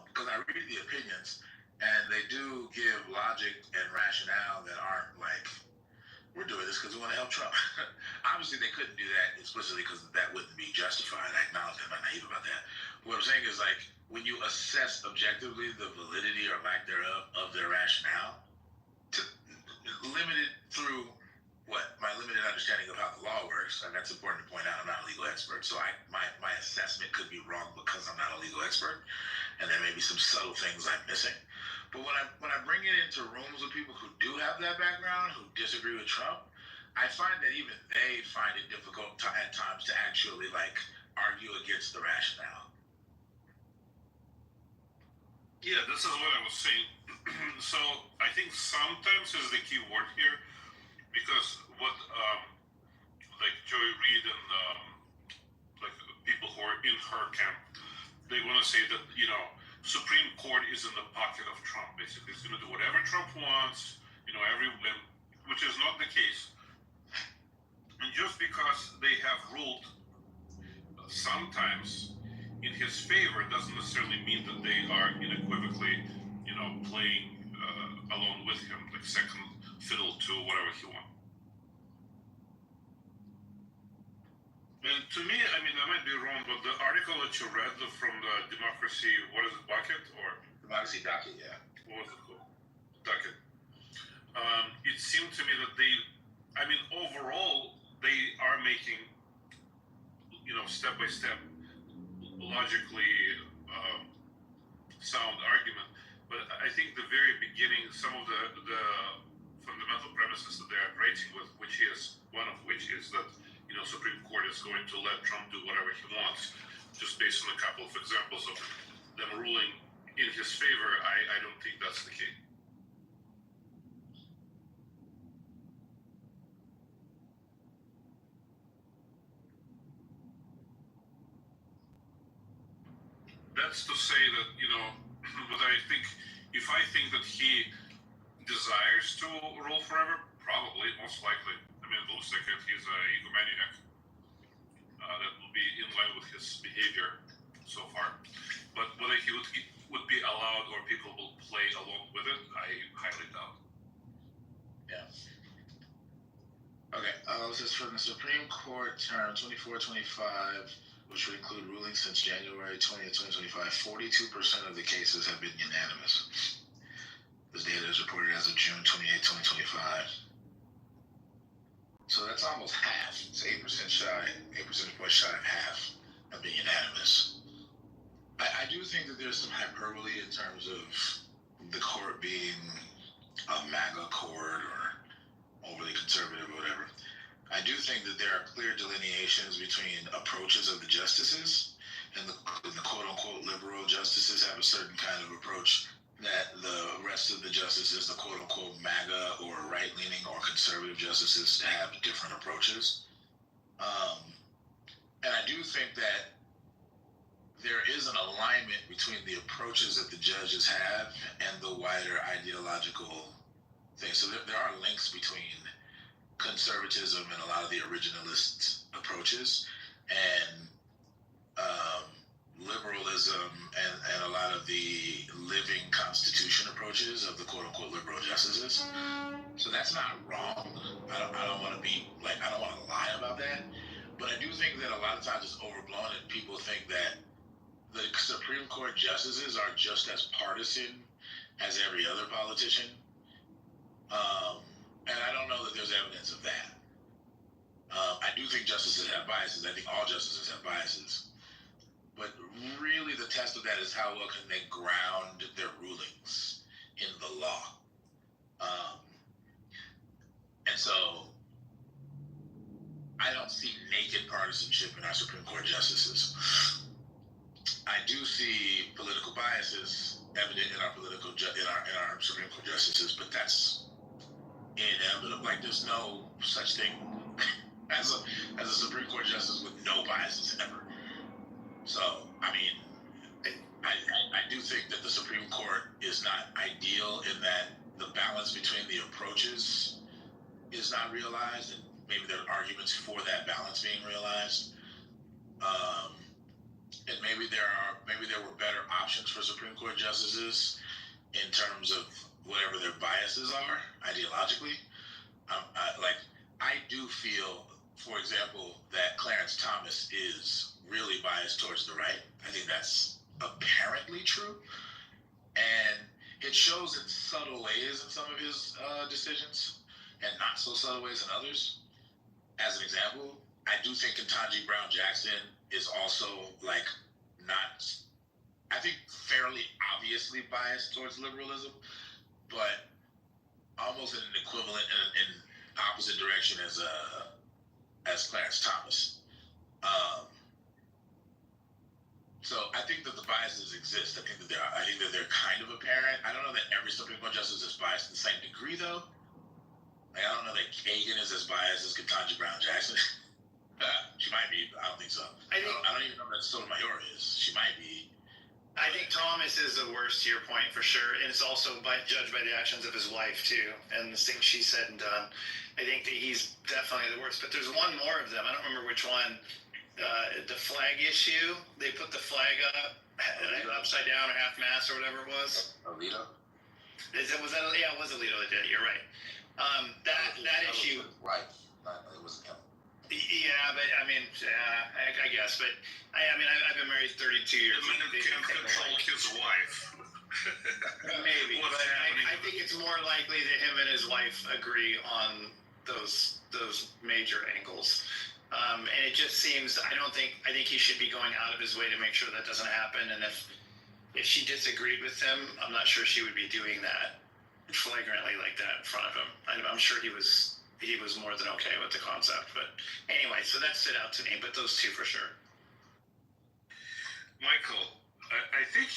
because I read the opinions, and they do give logic and rationale that aren't like, we're doing this because we want to help Trump. Obviously, they couldn't do that explicitly because that wouldn't be justified. I acknowledge I'm not naive about that. What I'm saying is, like, when you assess objectively the validity or lack thereof of their rationale, limited through my limited understanding of how the law works, and that's important to point out. I'm not a legal expert, so my assessment could be wrong because I'm not a legal expert, and there may be some subtle things I'm missing. But when I bring it into rooms with people who do have that background, who disagree with Trump, I find that even they find it difficult at times to actually like argue against the rationale. Yeah, this is what I was saying. So I think sometimes is the key word here, because what like Joy Reid and like people who are in her camp, they want to say that Supreme Court is in the pocket of Trump. Basically, it's going to do whatever Trump wants, every whim, which is not the case. And just because they have ruled sometimes in his favor doesn't necessarily mean that they are unequivocally, playing along with him, like second fiddle to whatever he wants. And to me, I mean, I might be wrong, but the article that you read from the Democracy, what is it, Bucket or Democracy Docket, yeah. What was it called? Docket. It seemed to me that overall, they are making, step by step, logically sound argument. But I think the very beginning, some of the fundamental premises that they are writing with, one of which is that Supreme Court is going to let Trump do whatever he wants, just based on a couple of examples of them ruling in his favor. I don't think that's the case. That's to say that, but if I think that he desires to rule forever, probably, most likely. I mean, it looks like he's a egomaniac. That will be in line with his behavior so far. But whether he would be allowed or people will play along with it, I highly doubt. Yeah. Okay. This is from the Supreme Court term 24-25. which would include rulings since January 20th, 2025, 42% of the cases have been unanimous. This data is reported as of June 28th, 2025. So that's almost half. It's 8% shy, 8 percentage points shy of half of being unanimous. I do think that there's some hyperbole in terms of the court being a MAGA court or overly conservative or whatever. I do think that there are clear delineations between approaches of the justices, and the quote-unquote liberal justices have a certain kind of approach that the rest of the justices, the quote-unquote MAGA or right-leaning or conservative justices, have different approaches. And I do think that there is an alignment between the approaches that the judges have and the wider ideological things. So there are links between conservatism and a lot of the originalist approaches and liberalism and a lot of the living constitution approaches of the quote-unquote liberal justices. So that's not wrong. I don't want to be like, I don't want to lie about that. But I do think that a lot of times it's overblown and people think that the Supreme Court justices are just as partisan as every other politician. And I don't know that there's evidence of that. I do think justices have biases. I think all justices have biases. But really the test of that is how well can they ground their rulings in the law. And so I don't see naked partisanship in our Supreme Court justices. I do see political biases evident in our Supreme Court justices, but that's inevitable. Like there's no such thing as a Supreme Court justice with no biases ever. So I mean, I do think that the Supreme Court is not ideal in that the balance between the approaches is not realized, and maybe there are arguments for that balance being realized. And maybe there were better options for Supreme Court justices in terms of whatever their biases are ideologically. I do feel, for example, that Clarence Thomas is really biased towards the right. I think that's apparently true, and it shows in subtle ways in some of his decisions, and not so subtle ways in others. As an example, I do think Ketanji Brown Jackson is also I think fairly obviously biased towards liberalism, but almost in an equivalent in opposite direction as Clarence Thomas. So I think that the biases exist. I think that they're kind of apparent. I don't know that every Supreme Court justice is biased to the same degree, though. I don't know that Kagan is as biased as Ketanji Brown Jackson. She might be, but I don't think so. I don't even know that Sotomayor is. She might be. I think Thomas is the worst, to your point, for sure, and it's also judged by the actions of his wife too, and the things she said and done. I think that he's definitely the worst. But there's one more of them. I don't remember which one. The flag issue. They put the flag up upside down or half mast or whatever it was. Alito. Was that? Yeah, it was Alito that did it. You're right. That issue. Right. It wasn't him. Yeah, but I mean, I guess. But I've been married 32 years. The man can control his wife. Maybe, but I think it's more likely that him and his wife agree on those major angles. And it just seems, I think he should be going out of his way to make sure that doesn't happen. And if she disagreed with him, I'm not sure she would be doing that flagrantly like that in front of him. I'm sure he was more than okay with the concept. But anyway, so that stood out to me. But those two for sure. Michael, I think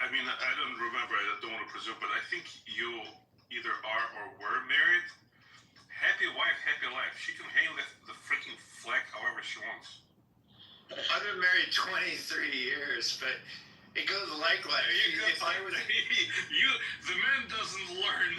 I don't remember, I don't want to presume, but I think you either are or were married. Happy wife, happy life. She can hang the freaking flag however she wants. I've been married 23 years, but it goes like the man doesn't learn.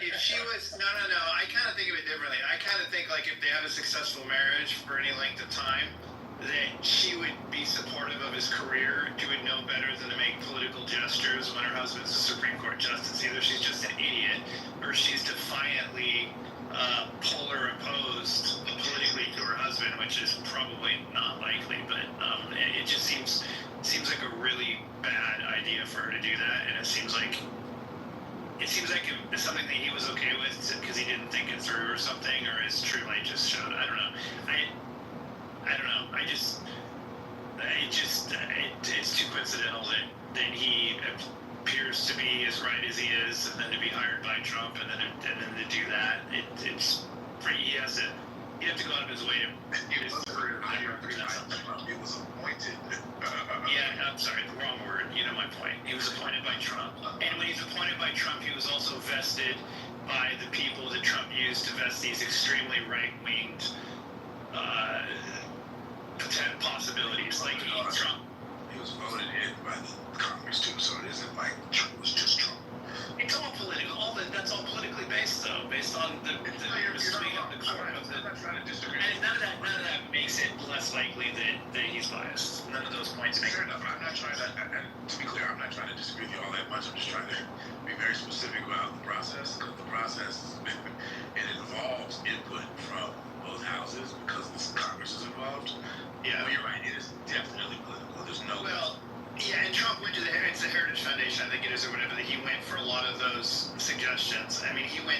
If she was no, I kind of think of it differently. I kind of think like if they have a successful marriage for any length of time, that she would be supportive of his career. She would know better than to make political gestures when her husband's a Supreme Court justice. Either she's just an idiot or she's defiantly polar opposed politically to her husband, which is probably not likely, but it just seems like a really bad idea for her to do that, and it seems like it's something that he was okay with because he didn't think it through or something, or his true light just showed. I don't know. I don't know. It's too coincidental that he appears to be as right as he is, and then to be hired by Trump, and then to do that, it's pretty. He'd have to go out of his way to. It was hired by Trump. It was appointed. Yeah, I'm sorry, the wrong word. You know my point. He was appointed by Trump, and when he's appointed by Trump, he was also vested by the people that Trump used to vest these extremely right-winged possibilities. Like Trump. He was voted in by the Congress too, so it isn't like Trump was just Trump. It's all political. That's all politically based, though, based on the swing of the court of the. I'm not trying to disagree. And none of that makes it less likely that he's biased. None of those points make. Fair enough. I'm not trying to. And to be clear, I'm not trying to disagree with you all that much. I'm just trying to be very specific about the process, because the process it involves input from both houses because this Congress is involved. Yeah. Well, you're right. It is definitely political. There's no. Well, yeah, and Trump went to the Heritage Foundation, I think it is, or whatever. That he went for a lot of those suggestions. I mean, he went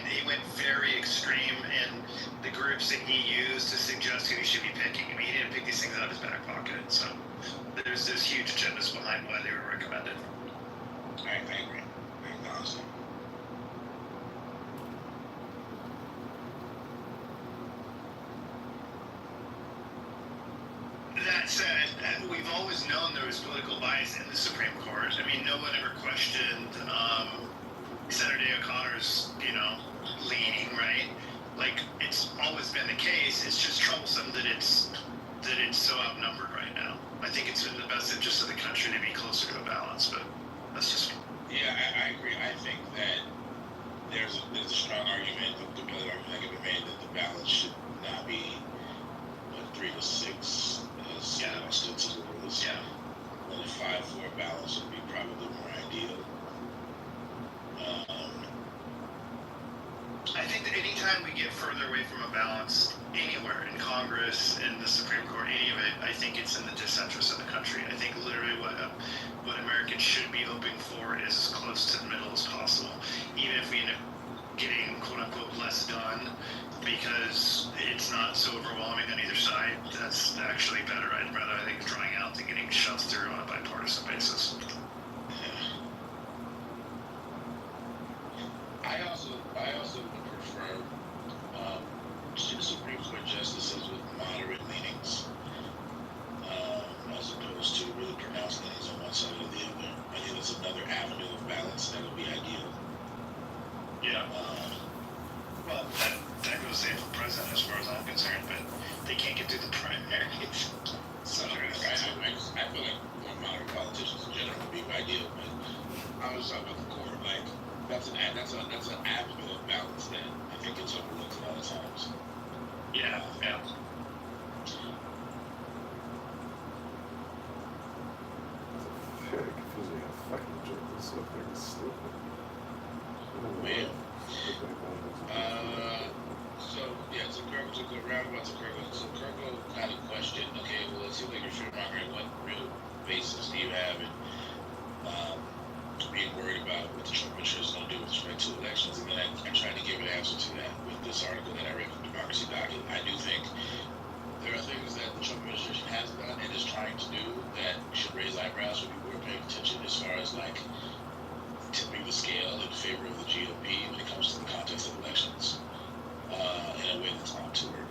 very extreme in the groups that he used to suggest who he should be picking. I mean, he didn't pick these things out of his back pocket. So there's huge agendas behind why they were recommended. I agree. I acknowledge that. That said, we've always known there was political bias in the Supreme Court. I mean, no one ever questioned Senator O'Connor's, leaning, right? Like, it's always been the case. It's just troublesome that it's so outnumbered right now. I think it's in the best interest of the country to be closer to a balance, but that's just. Yeah, I agree. I think that there's a strong argument, a compelling argument that can be made that the balance should not be 3-6 as stood to the rules. Yeah. Well, a 5-4 balance would be probably more ideal. I think that anytime we get further away from a balance anywhere in Congress, in the Supreme Court, any of it, I think it's in the disinterest of the country. I think literally what Americans should be hoping for is as close to the middle as possible, even if we end up getting quote unquote less done because it's not so overwhelming on either side. That's actually better. I'd rather, I think, drawing out than getting shoved through on a bipartisan basis. I also would prefer Supreme Court justices with moderate leanings, as opposed to really pronounced leanings on one side or the other. I think that's another avenue of balance that would be ideal. Yeah. Well, that goes the same for president as far as I'm concerned, but they can't get through the primaries. So I feel like more moderate politicians in general would be ideal, but I was talking about the court. Like that's an avenue of balance that I think gets overlooked a lot of times. Yeah. Very confusing how fucking joke this stuff is stupid. Man. So go roundabout to Kirkle. So Kirkle had a question. Okay, well, it seems like you're fear-mongering. What real basis do you have in being worried about what the Trump administration is going to do with respect to elections? And then I tried to give an answer to that with this article that I read from Democracy Docket. I do think there are things that the Trump administration has done and is trying to do that should raise eyebrows for people who are paying attention, as far as like tipping the scale in favor of the GOP when it comes to the context of elections in a way that's not toward.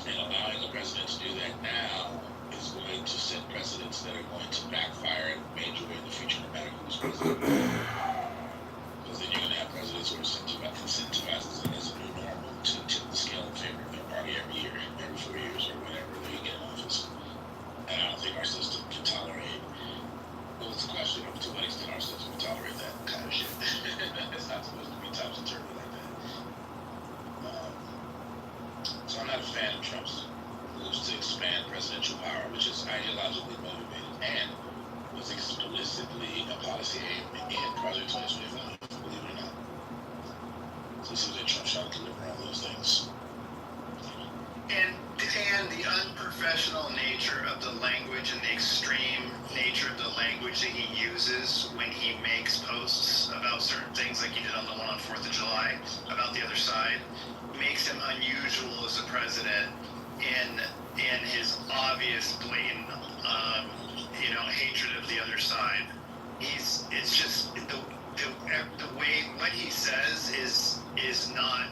And allowing the president to do that now is going to set precedents that are going to backfire in a major way in the future, no matter who's president. Because then you're going to have presidents who are incentivizes it as a new normal to tip the scale in favor of their party every year, every 4 years, or whenever they get in office. And I don't think our system can tolerate. Well, it's a question of to what extent our system can tolerate that kind of shit. It's not supposed to be topsy-turvy like that. So I'm not a fan of Trump's moves to expand presidential power, which is ideologically motivated and was explicitly a policy aim in Project 2025, believe it or not. So it seems like Trump trying to deliver all those things. unprofessional nature of the language and the extreme nature of the language that he uses when he makes posts about certain things, like he did on the one on 4th of July about the other side, makes him unusual as a president in his obvious, blatant, hatred of the other side. It's just the way what he says is not.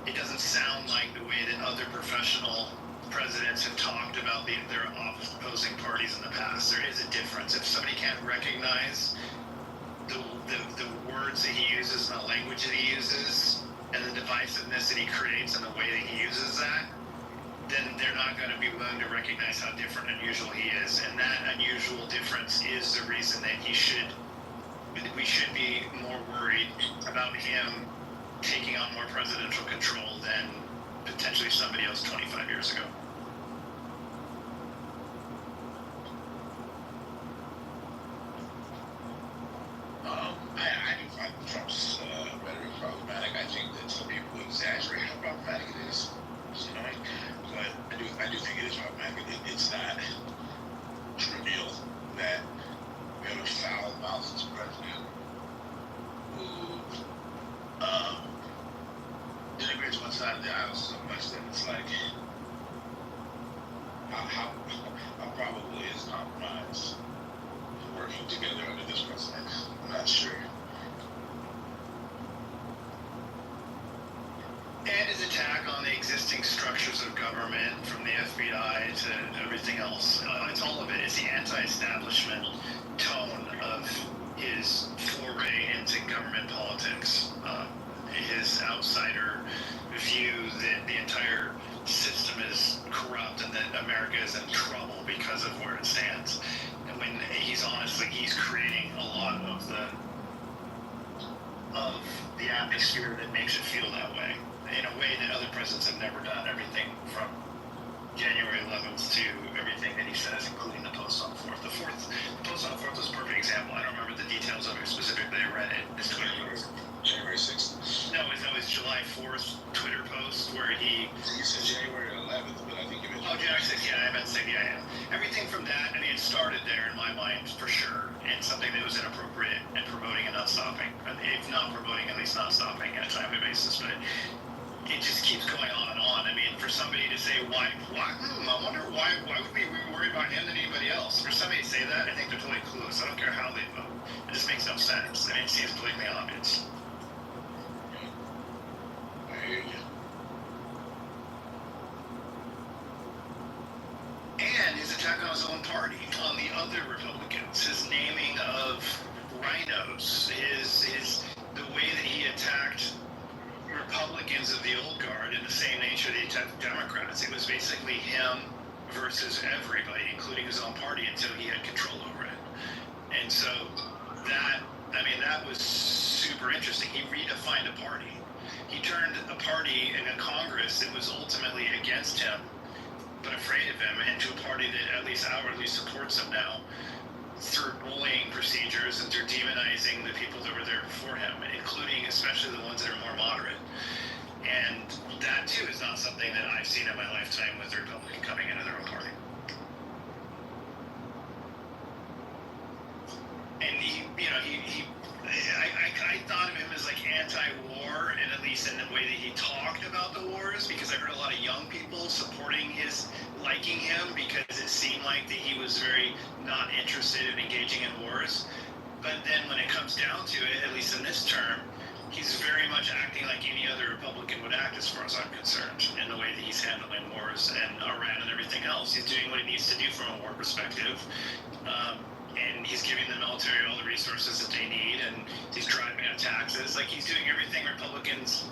It doesn't sound like the way that other professional presidents have talked about their opposing parties in the past. There is a difference. If somebody can't recognize the words that he uses and the language that he uses and the divisiveness that he creates and the way that he uses that, then they're not going to be willing to recognize how different and unusual he is. And that unusual difference is the reason that we should be more worried about him taking on more presidential control than potentially somebody else 25 years ago. I do find Trump's rhetoric problematic. I think that some people exaggerate how problematic it is. You know, but I do think it is problematic. It's not trivial that we have a foul-mouthed president who denigrates one side of the aisle so much that it's like, how probably is compromise working together under this president? I'm not sure. And his attack on the existing structures of government, from the FBI to everything else, it's all of it. It's the anti-establishment tone of his foray into government politics, his outsider view that the entire system is corrupt and that America is in trouble because of where it stands. And when he's creating a lot of the atmosphere that makes it feel that way, in a way that other presidents have never done. Everything from January 11th to everything that he says, including the post on the 4th. The post on the 4th was a perfect example. I don't remember the details of it specifically. I read it. It's January 6th. No, it was July 4th Twitter post where he... You said January 11th, but I think you meant... Oh, January 6th, yeah, I meant to say, yeah. Everything from that, I mean, it started there in my mind, for sure, and something that was inappropriate and promoting and not stopping. If not promoting, at least not stopping on a timely basis, but it just keeps going on and on. I mean, for somebody to say, I wonder why would we be worried about him than anybody else? For somebody to say that, I think they're totally clueless. I don't care how they vote. It just makes no sense. I mean, it seems blatantly obvious. I hear you. And his attack on his own party, on the other Republicans, his naming of rhinos, the way that he attacked Republicans of the old guard in the same nature that he attacked Democrats. It was basically him versus everybody, including his own party, until he had control over it. And so that was super interesting. He redefined a party. He turned a party in a Congress that was ultimately against him, but afraid of him, into a party that at least outwardly supports him now, through bullying procedures and through demonizing the people that were there before him, including especially the ones that are more moderate. And that too is not something that I've seen in my lifetime with a Republican coming into their own party. And I thought of him as like anti-war, and at least in the way that he talked about the wars, because I heard a lot of young people liking him because it seemed like that he was very not interested in engaging in wars. But then when it comes down to it, at least in this term, he's very much acting like any other Republican would act, as far as I'm concerned, in the way that he's handling wars and Iran and everything else. He's doing what he needs to do from a war perspective. And he's giving the military all the resources that they need, and he's driving up taxes. Like, he's doing everything Republicans,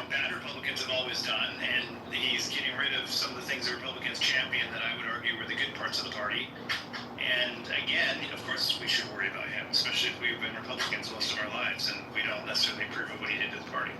bad Republicans have always done, and he's getting rid of some of the things that Republicans champion that I would argue were the good parts of the party. And again, of course, we should worry about him, especially if we've been Republicans most of our lives and we don't necessarily approve of what he did to the party.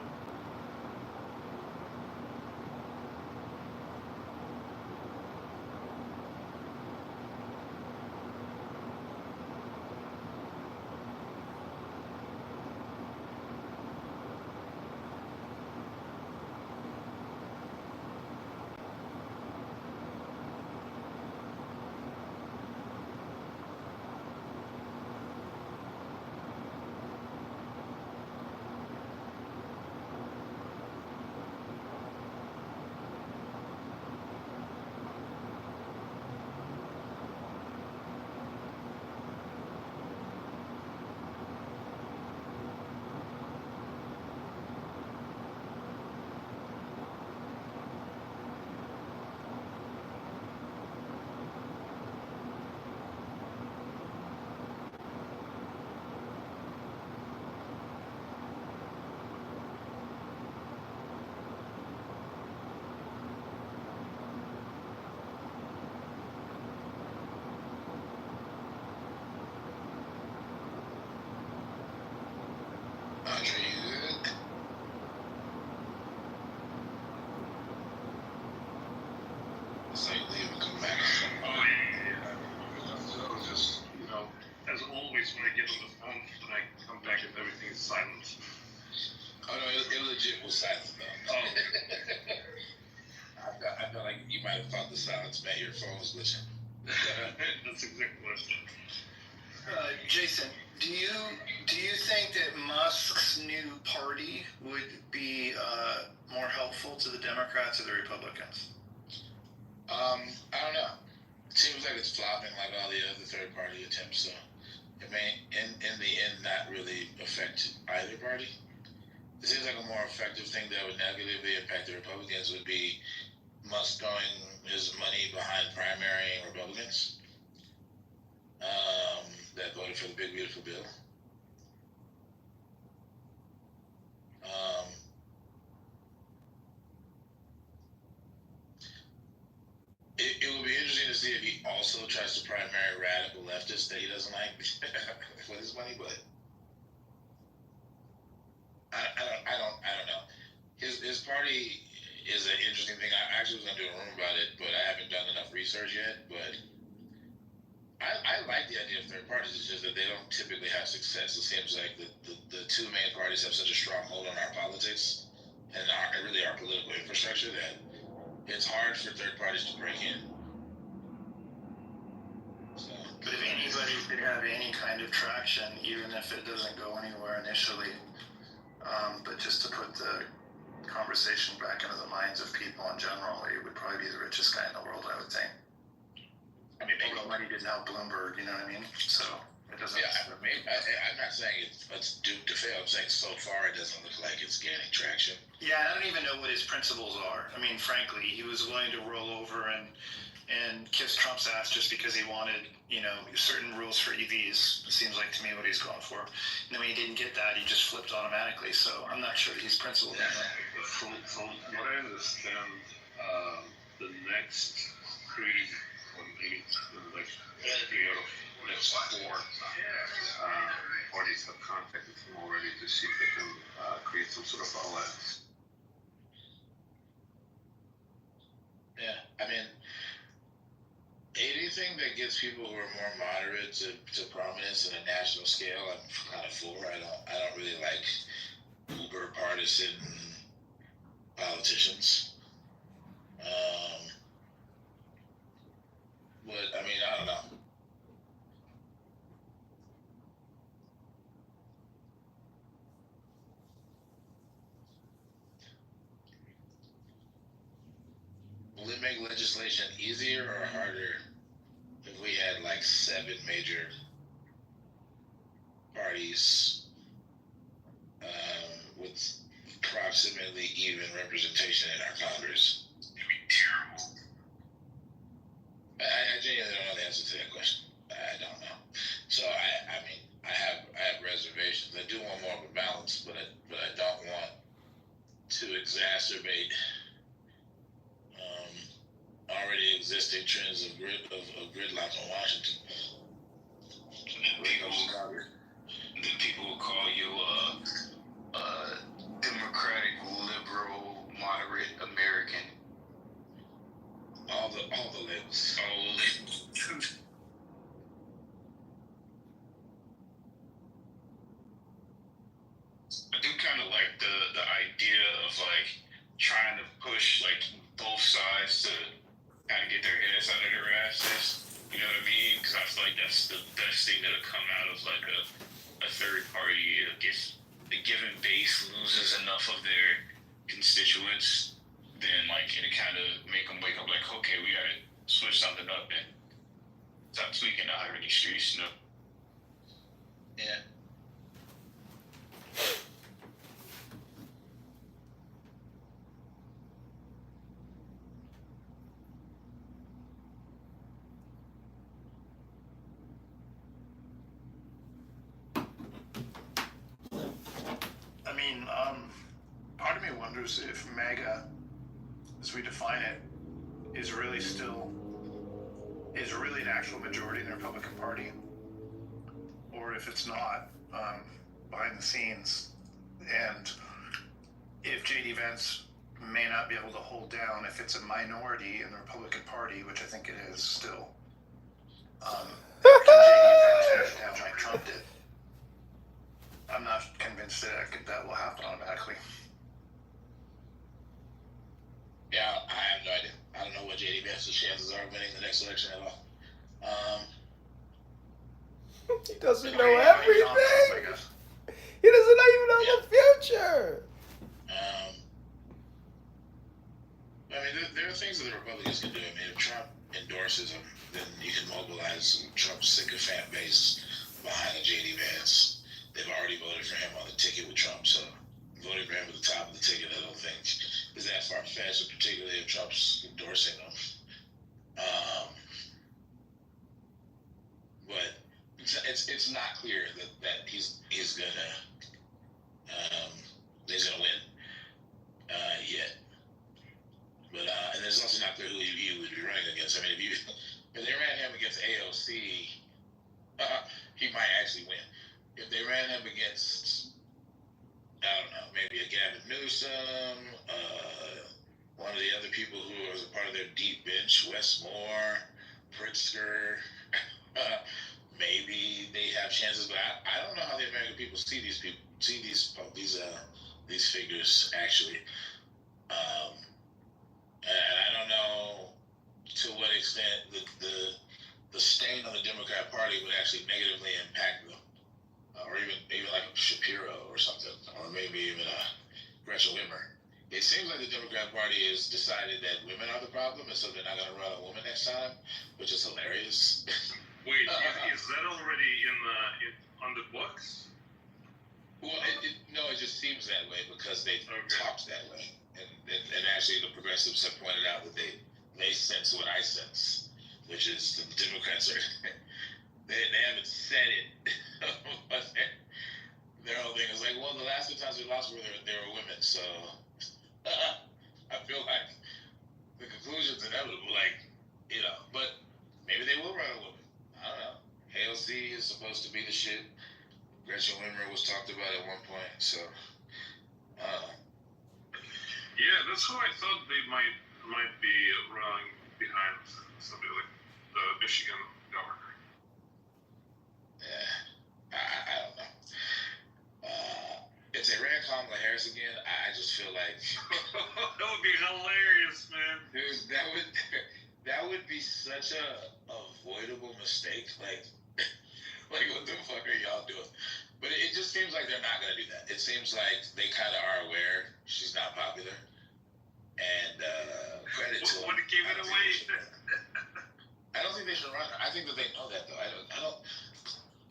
legit was silent though. Oh. I felt like you might have thought the silence meant your phone was glitching. That's exactly what I thought. Jason, do you think that Musk's new party would be more helpful to the Democrats or the Republicans? I don't know. It seems like it's flopping like all the other third party attempts, so it may in the end not really affect either party. It seems like a more effective thing that would negatively impact the Republicans would be Musk throwing his money behind primarying Republicans that voted for the big beautiful bill. It will be interesting to see if he also tries to primary radical leftists that he doesn't like with his money, but I don't know. His party is an interesting thing. I actually was gonna do a room about it, but I haven't done enough research yet. But I like the idea of third parties. It's just that they don't typically have success. It seems like the two main parties have such a strong hold on our politics and really our political infrastructure that it's hard for third parties to break in. So, But if anybody could have any kind of traction, even if it doesn't go anywhere initially, but just to put the conversation back into the minds of people in general, he would probably be the richest guy in the world, I would think. I mean, maybe. Although money didn't help Bloomberg, you know what I mean? So it doesn't. Yeah, I'm not saying it's doomed to fail. I'm saying so far it doesn't look like it's gaining traction. Yeah, I don't even know what his principles are. I mean, frankly, he was willing to roll over and kiss Trump's ass just because he wanted, certain rules for EVs. It seems like to me what he's going for. And then when he didn't get that, he just flipped automatically. So I'm not sure he's principled. From what I understand, the next three, or maybe like 3 out of next 4 parties have contacted him already to see if they can create some sort of alliance. Yeah, I mean, anything that gets people who are more moderate to prominence in a national scale, I'm kind of for. I don't really like uber partisan politicians. But I mean, I don't know. Will it make legislation easier or harder if we had like 7 major parties with approximately even representation in our Congress? It'd be terrible. I genuinely don't know the answer to that question. I don't know. So I mean, I have reservations. I do want more of a balance, but I don't want to exacerbate already existing trends of gridlock in Washington. And then people will call you a Democratic, liberal, moderate American. All the labels. All the labels. I do kind of like the idea of like trying to push like both sides to kind of get their heads out of their asses. You know what I mean? Because I feel like that's the best thing that'll come out of like a third party. If the given base loses enough of their constituents, then like it kind of make them wake up like, okay, we gotta switch something up and stop tweaking the irony streets, you know? Yeah. I mean, part of me wonders if MAGA, as we define it, is really an actual majority in the Republican Party, or if it's not, behind the scenes, and if JD Vance may not be able to hold down if it's a minority in the Republican Party, which I think it is still. Can JD Vance hold down like Trump did? I'm not convinced that will happen automatically. chance are of winning the next election at all. He doesn't know Donald Trump, I everything. guess. He doesn't even know the future. I mean, there are things that the Republicans can do. I mean, if Trump endorses him, then you can mobilize Trump's sycophant base behind a J.D. Vance. They've already voted for him on the ticket with Trump, so voting for him at the top of the ticket, I don't think is that far-fetched, particularly if Trump's endorsing him. But it's not clear that he's gonna win yet. But and it's also not clear who he would be running against. I mean, if they ran him against AOC, he might actually win. If they ran him against, I don't know, maybe a Gavin Newsom, one of the other people who was a part of their deep bench, Wes Moore, Pritzker, maybe they have chances. But I don't know how the American people see these figures actually. And I don't know to what extent the stain on the Democrat Party would actually negatively impact them, or even like Shapiro or something, or maybe even Gretchen Whitmer. It seems like the Democrat Party has decided that women are the problem, and so they're not going to run a woman next time, which is hilarious. Wait, is that already on the books? Well, it just seems that way because they've talked that way. And actually the progressives have pointed out that they sense what I sense, which is the Democrats are, they haven't said it, but their whole thing is like, well, the last two times we lost they were women, so I feel like the conclusion's inevitable, like, but maybe they will run a woman. I don't know. AOC is supposed to be the shit. Gretchen Whitmer was talked about at one point, so yeah, that's who I thought they might be running behind somebody like the Michigan governor. Yeah, I don't know. If they ran Kamala Harris again, I just feel like that would be hilarious, man. Dude, that would be such a avoidable mistake. Like what the fuck are y'all doing? But it just seems like they're not gonna do that. It seems like they kind of are aware she's not popular, and credit to them. What gave it away? I don't think they should run her. I think that they know that though.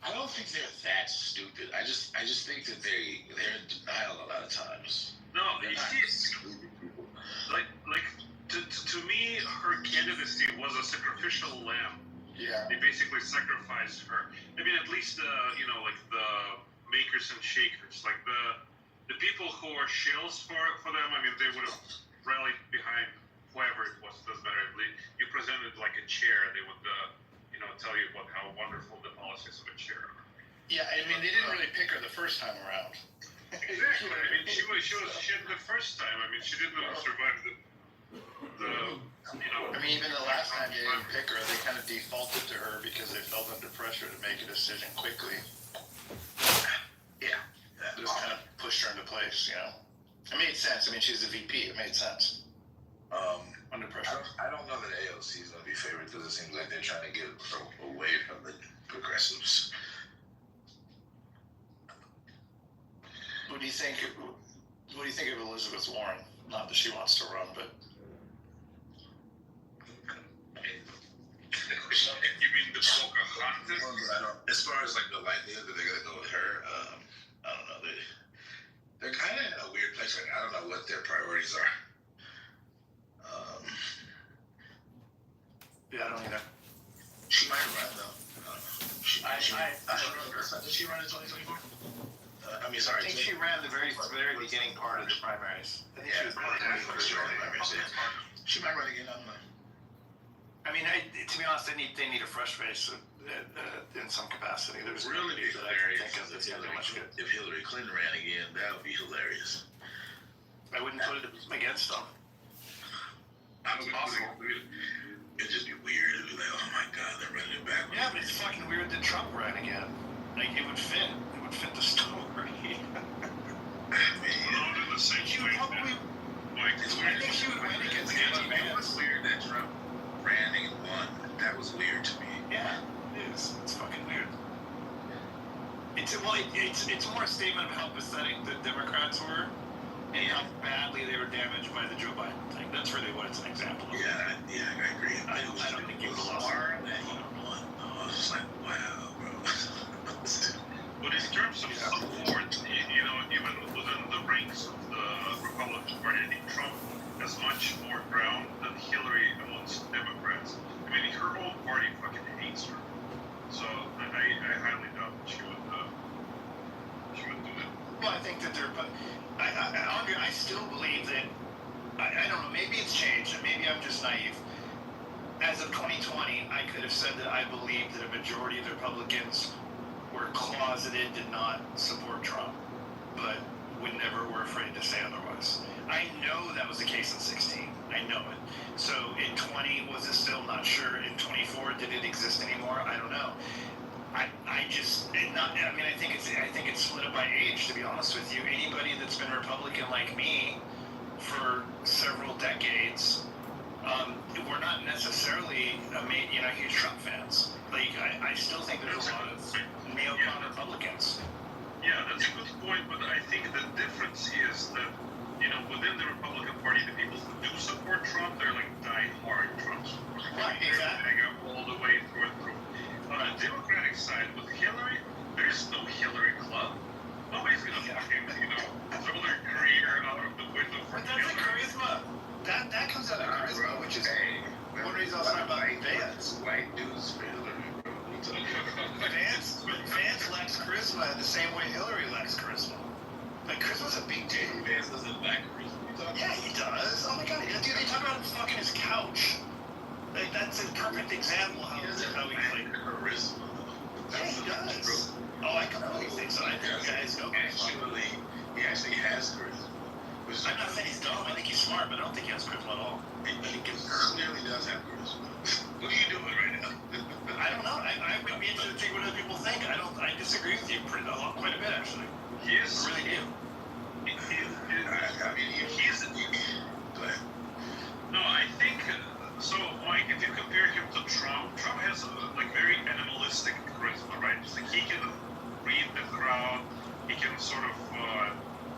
I don't think they're that stupid. I just think that they're in denial a lot of times. No, you see, like to me, her candidacy was a sacrificial lamb. Yeah. They basically sacrificed her. I mean, at least like the makers and shakers, like the people who are shills for them. I mean, they would have rallied behind whoever it was. Doesn't matter. You presented like a chair, they would tell you about how wonderful the policies of a chair are. Yeah, I mean, they didn't really pick her the first time around. Exactly. I mean, she was shit the first time. I mean, she didn't survive the I mean, even the last time they didn't pick her, they kind of defaulted to her because they felt under pressure to make a decision quickly. Yeah. Just kind of pushed her into place, It made sense. I mean, she's a VP. It made sense. Under pressure. I don't know that AOC is going to be favored because it seems like they're trying to get away from the progressives. What do you think of Elizabeth Warren? Not that she wants to run, but you mean the Pocahontas? As far as like the likelihood that they're going to go with her, I don't know. They're kind of in a weird place right now. I don't know what their priorities are. yeah, I don't either. She might run though. Did she run in 2024? Sorry. I think she ran the very beginning part of the primaries. I think she was part of the first primaries. She might run again. I don't know. I mean, to be honest, they need a fresh face in some capacity. There's really nobody that I can think of that's going to do much good. If Hillary Clinton ran again, that would be hilarious. I wouldn't put it against them. It's possible. It'd just be weird. It'd be like, oh my god, they're running it back. Yeah, but it's fucking weird that Trump ran again. Like, it would fit. It would fit the story. She would probably. I think she would win against J.D. Vance. It's weird that Trump ran was weird to me. Yeah, it is. It's fucking weird. It's more a statement of how pathetic the Democrats were and how badly they were damaged by the Joe Biden thing. That's really what it's an example of. Yeah, I agree. I don't think you was lost. hard that he won. I was just like, wow, bro. But in terms of support, even within the ranks of the Republican Party, I think Trump has much more ground than Hillary amongst Democrats. I mean, her own party fucking hates her. So I highly doubt that she would do it. Well, I think that Andre, I still believe that, I don't know, maybe it's changed, and maybe I'm just naive. As of 2020, I could have said that I believed that a majority of the Republicans were closeted, did not support Trump, but never were afraid to say otherwise. I know that was the case in 16. I know it. So in 20, was it still? Not sure. In 24, did it exist anymore? I don't know. I think it's split up by age, to be honest with you. Anybody that's been Republican like me for several decades, we're not necessarily huge Trump fans. Like, I still think there's a lot of neocon Republicans. Yeah, that's a good point, but I think the difference is that, within the Republican Party, the people who do support Trump, they're like die-hard Trump supporters. Right, exactly. They go all the way through and through. On the Democratic side, with Hillary, there's no Hillary club. Nobody's gonna fucking, throw their career out of the window for But that's a charisma. That comes out of charisma, which is one reason I was talking about Vance. White dudes for Hillary, bro. Vance lacks charisma in the same way Hillary lacks charisma. Like, charisma's a big deal. Vance doesn't lack charisma. Yeah, he does. Oh my god, dude, they talk about him fucking his couch. Like, that's a perfect example of how he like charisma. Yeah, he does. Oh, I completely think so. I think guys know he actually has charisma. I'm not saying he's dumb. I think he's smart, but I don't think he has charisma at all. He clearly does have charisma. What are you doing right now? I don't know. I would be interested to take what other people think. I disagree with you quite a bit, actually. He is. I really do. Go ahead. No, I think, so, Mike, if you compare him to Trump has very animalistic charisma, right? It's like he can read the crowd, he can sort of,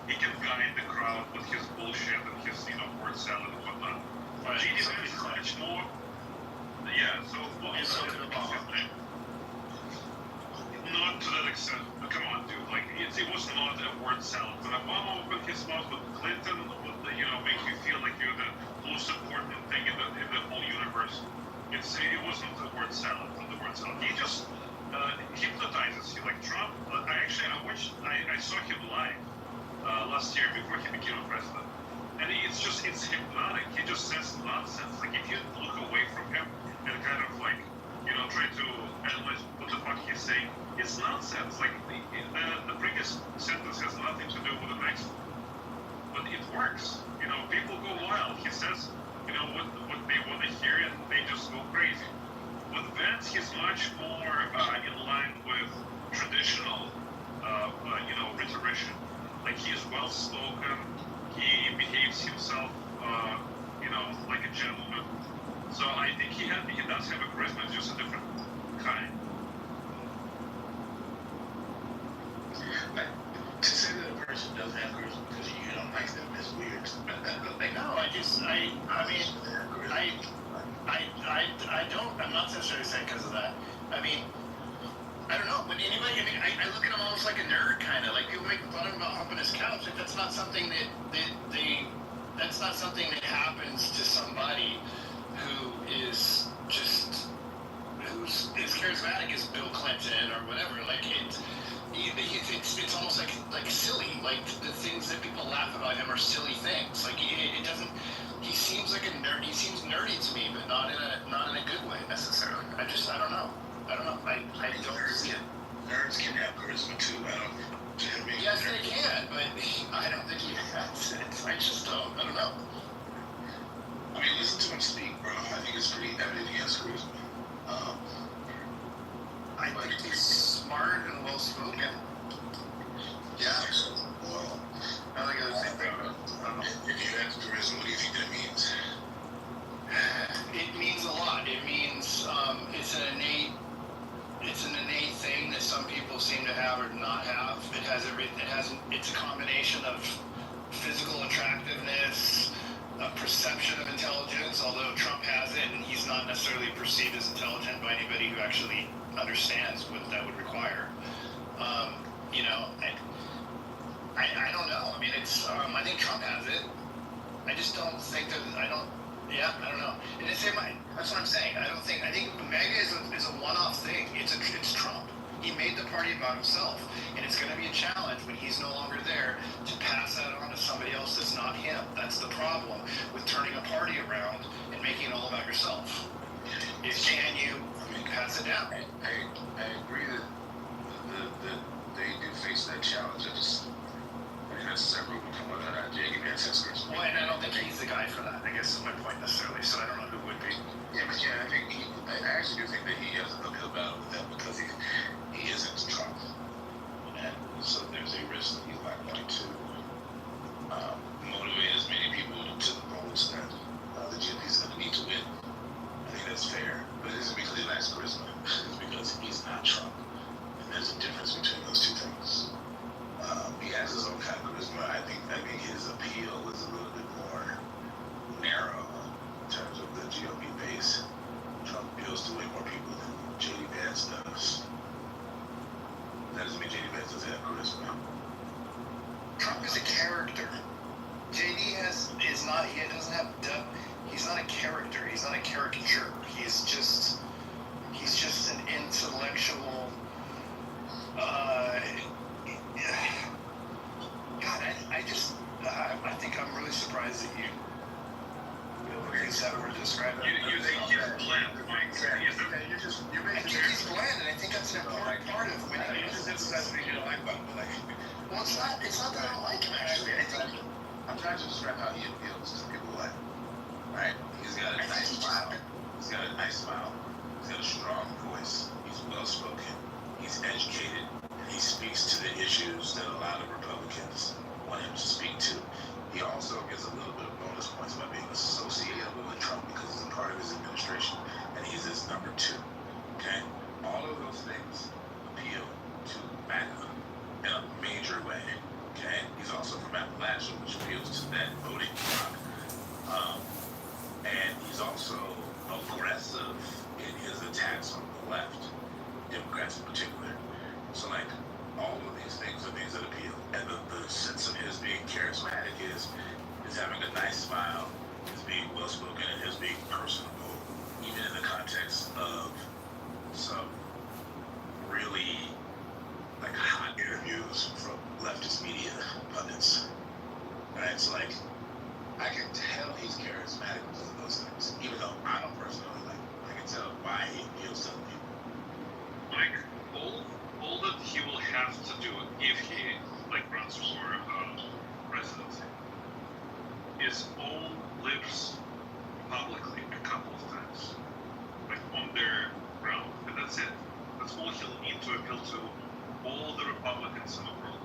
he can guide the crowd with his bullshit and his, word salad and whatnot. Right. JD Vance is much more, so not to that extent. Come on, dude. Like, it was not a word salad. But Obama opened his mouth with Clinton, would, make you feel like you're the most important thing in the whole universe. It wasn't a word salad. He just hypnotizes you. Like Trump, I saw him live last year before he became a president. And it's hypnotic. He just says nonsense. Like, if you look away from him and kind of try to analyze what the fuck he's saying, it's nonsense. Like, the previous sentence has nothing to do with the next one. But it works. People go wild. He says, what they want to hear, and they just go crazy. With Vance, he's much more in line with traditional, rhetorician. Like, he's well-spoken. He behaves himself, like a gentleman. So I think he does have a charisma, it's just a different kind. Like, to say that a person doesn't have charisma because you don't like them is weird. I'm not necessarily saying because of that. I mean, I don't know. When anybody, I look at him almost like a nerd, kind of. Like, people make fun of him about humping his couch. Like, that's not something that's not something that happens to somebody who is just, who's as charismatic as Bill Clinton or whatever. Like, it's almost like silly. Like, the things that people laugh about him are silly things. Like, it doesn't. He seems like a nerd. He seems nerdy to me, but not in a good way necessarily. I don't know. I don't see it. Nerds can have charisma too. Yes, they can, but I don't think he has it. I just don't. I don't know. I mean, listen to him speak, bro. I think it's pretty evident he has charisma. I think he's smart and well spoken. Yeah. Well, I think I think that. If you have charisma, what do you think that means? It means a lot. It means have or not have. It has it's a combination of physical attractiveness, a perception of intelligence, although Trump has it, and he's not necessarily perceived as intelligent by anybody who actually understands what that would require. You know, I don't know. I mean, it's I think Trump has it. I just don't think that I don't know. And that's what I'm saying. I think MAGA is a one-off thing. It's Trump. He made the party about himself, and it's going to be a challenge when he's no longer there to pass that on to somebody else that's not him. That's the problem with turning a party around and making it all about yourself. Can you pass it down? I agree that they do face that challenge. That's several before that. J.D. Vance has Chris. Well, and I don't think he's the guy for that, I guess is my point necessarily, so I don't know who would be. Yeah, but I actually do think that he has an uphill battle with that because he isn't Trump. And so there's a risk that he's not going to motivate as many people to the polls that the GOP is going to need to win. I think that's fair. But it isn't because he lacks charisma. It's because he's not Trump. And there's a difference between those two things. He has his own kind of charisma. I think his appeal is a little bit more narrow in terms of the GOP base. Trump appeals to way more people than J.D. Vance does. That doesn't mean J.D. Vance doesn't have charisma. Trump is a character. JD doesn't have depth. He's not a character. He's not a caricature. He's just an intellectual. God, I think I'm really surprised that you use that word to describe it. You think he's bland? You're I think he's bland, and I think that's an important part of winning. You're just emphasizing you don't like about him. Well, it's not that I don't like him, actually. I'm trying to describe how he appeals to people like, right? He's got a nice smile. He's got a strong voice. He's well spoken. He's educated. And he speaks to the issues that a lot of Republicans want him to speak to. He also gets a little bit of bonus points by being associated with Trump because he's a part of his administration and he's his number 2. Okay? All of those things appeal to MAGA in a major way. Okay? He's also from Appalachia, which appeals to that voting bloc. And he's also aggressive in his attacks on the left, Democrats in particular. So, all of these things are things that appeal. And the sense of his being charismatic is having a nice smile, is being well-spoken, and his being personable, even in the context of some really, hot interviews from leftist media pundits. Right? So, I can tell he's charismatic because of those things. Even though I don't personally I can tell why he appeals to other people. All that he will have to do if he runs for presidency is own lips publicly a couple of times, on their ground, and that's it. That's all he'll need to appeal to all the Republicans in the world.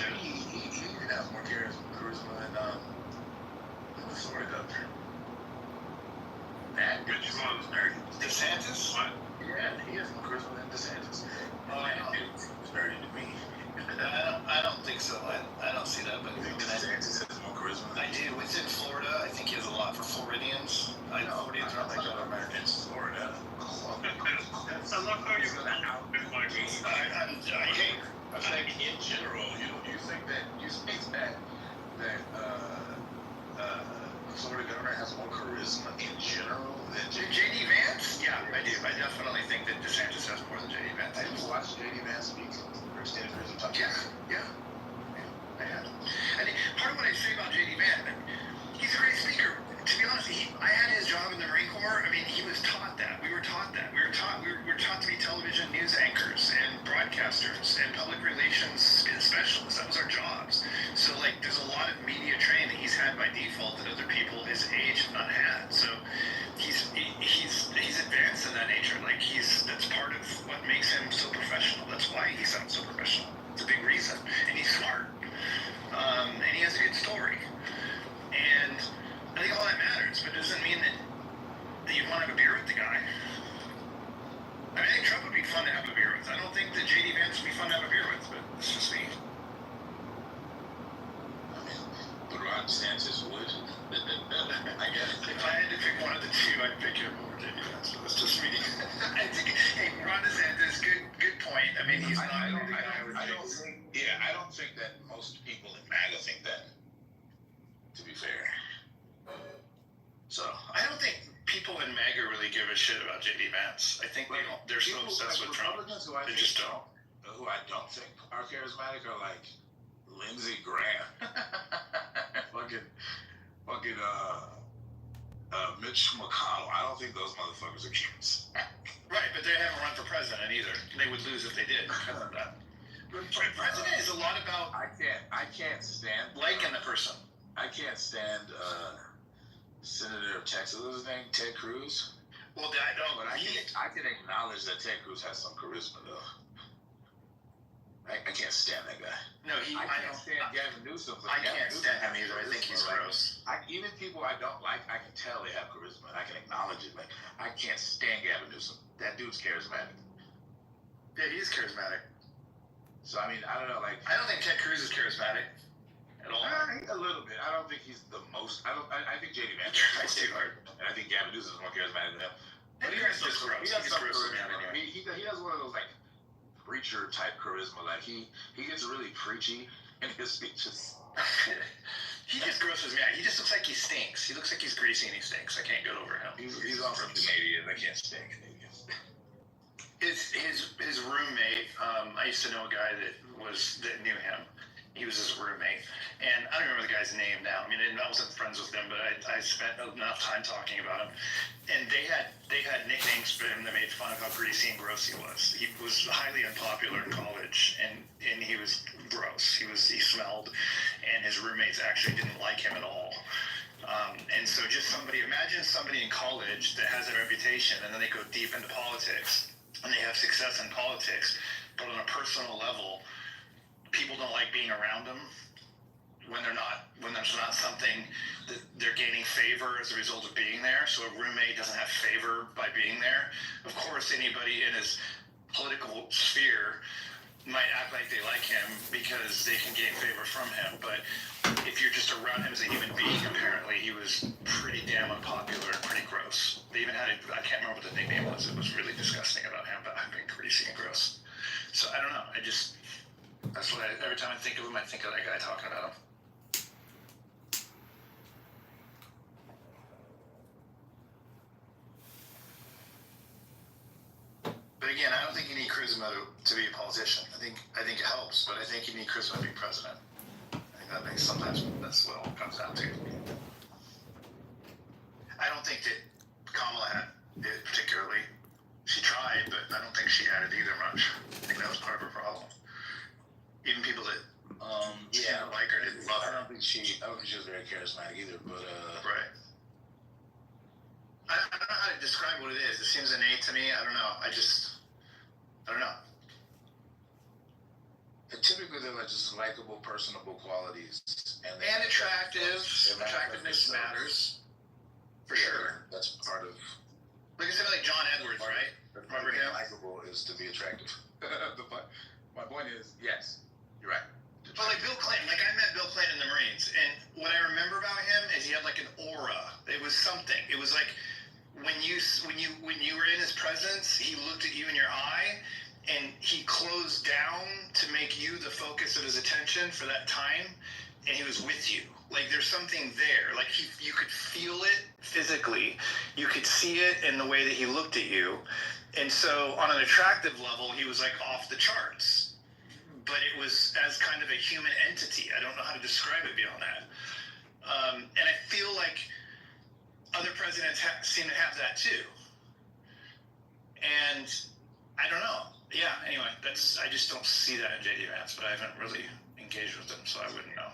And he even has more charisma than the Florida governor. That Which one? DeSantis? What? Yeah, he has more charisma than DeSantis. It's very to me. I don't think so. I don't see that, but You think DeSantis has more charisma? I do. Within Florida, I think he has a lot for Floridians. I know Floridians are other Americans. Florida. I love how you're gonna out Michael. I'm saying in general, you think that the Florida governor has more charisma in general than J.D. Vance? Yeah, I do. I definitely think that DeSantis has more than J.D. Vance. I just watched J.D. Vance speak for extended periods of time. Yeah. I had. I think part of what I say about J.D. Vance, he's a great speaker. To be honest, I had his job in the Marine Corps. I mean, he was taught that. We were taught that. We were taught to be television news anchors and broadcasters and public relations specialists. That was our jobs. So, there's a lot of media training that he's had by default that other people his age have not had. So, he's advanced in that nature. That's part of what makes him so professional. That's why he sounds so professional. It's a big reason. And he's smart. And he has a good story. And I think all that matters, but it doesn't mean that you want to have a beer with the guy. I think Trump would be fun to have a beer with. I don't think that J.D. Ron DeSantis would. I guess. If I had to pick one of the two, I'd pick him over JD Vance. But it's just me. I think, hey, Ron DeSantis, good point. I mean, he's not. I don't think that most people in MAGA think that. To be fair. So I don't think people in MAGA really give a shit about JD Vance. I think they're so obsessed with Trump. Republicans who They just don't. Who I don't think are charismatic are like Lindsey Graham, fucking Mitch McConnell. I don't think those motherfuckers are charismatic. Right, but they haven't run for president either. They would lose if they did. President is a lot about I can't stand liking the person. I can't stand Senator of Texas. What was his name? Ted Cruz. Well, I don't. But I can acknowledge that Ted Cruz has some charisma though. I can't stand that guy. No, I can't stand Gavin Newsom. I can't stand him either. I think he's gross. Even people I don't like, I can tell they have charisma, and I can acknowledge it. Like, I can't stand Gavin Newsom. That dude's charismatic. Yeah, he's charismatic. So, I mean, I don't know, like... I don't think Ted Cruz is charismatic at all. A little bit. I don't think he's the most... I think J.D. Vance tries too hard. And I think Gavin Newsom is more charismatic than him. But he has some charisma. He has one of those, like, preacher type charisma. Like he gets really preachy in his speeches. He just grosses me out. He just looks like he stinks. He looks like he's greasy and he stinks. I can't get over him. He's also Canadian. I can't stand Canadians. His roommate. I used to know a guy that knew him. He was his roommate, and I don't remember the guy's name now. I mean, I wasn't friends with him, but I spent enough time talking about him. And they had nicknames for him that made fun of how greasy and gross he was. He was highly unpopular in college, and he was gross. He smelled, and his roommates actually didn't like him at all. And so imagine somebody in college that has a reputation, and then they go deep into politics, and they have success in politics, but on a personal level, people don't like being around them when there's not something that they're gaining favor as a result of being there. So a roommate doesn't have favor by being there. Of course, anybody in his political sphere might act like they like him because they can gain favor from him. But if you're just around him as a human being, apparently he was pretty damn unpopular and pretty gross. They even had I can't remember what the nickname was. It was really disgusting about him, but I've been greasy and gross. So I don't know. That's what every time I think of him, I think of that guy talking about him. But again, I don't think you need charisma to be a politician. I think it helps, but I think you need charisma to be president. I think sometimes that's what it all comes down to. I don't think that Kamala had it particularly. She tried, but I don't think she had it either much. I think that was part of her problem. Even people that didn't like her didn't love her. I don't think she was very charismatic either, but right. I don't know how to describe what it is. It seems innate to me. I don't know. I don't know. Typically they're like just likable, personable qualities. And attractive. Attractiveness matters. For sure. That's part of... Like I said, like John Edwards, right? Remember him? Likable is to be attractive. My point is, yes, you're right. But like Bill Clinton, like I met Bill Clinton in the Marines, and what I remember about him is he had like an aura. It was something. It was like when you were in his presence, he looked at you in your eye, and he closed down to make you the focus of his attention for that time, and he was with you. Like there's something there. Like you could feel it physically. You could see it in the way that he looked at you. And so on an attractive level, he was like off the charts. But it was as kind of a human entity. I don't know how to describe it beyond that. And I feel like other presidents seem to have that too. And I don't know. Yeah, anyway, I just don't see that in J.D. Vance, but I haven't really engaged with him, so I wouldn't know.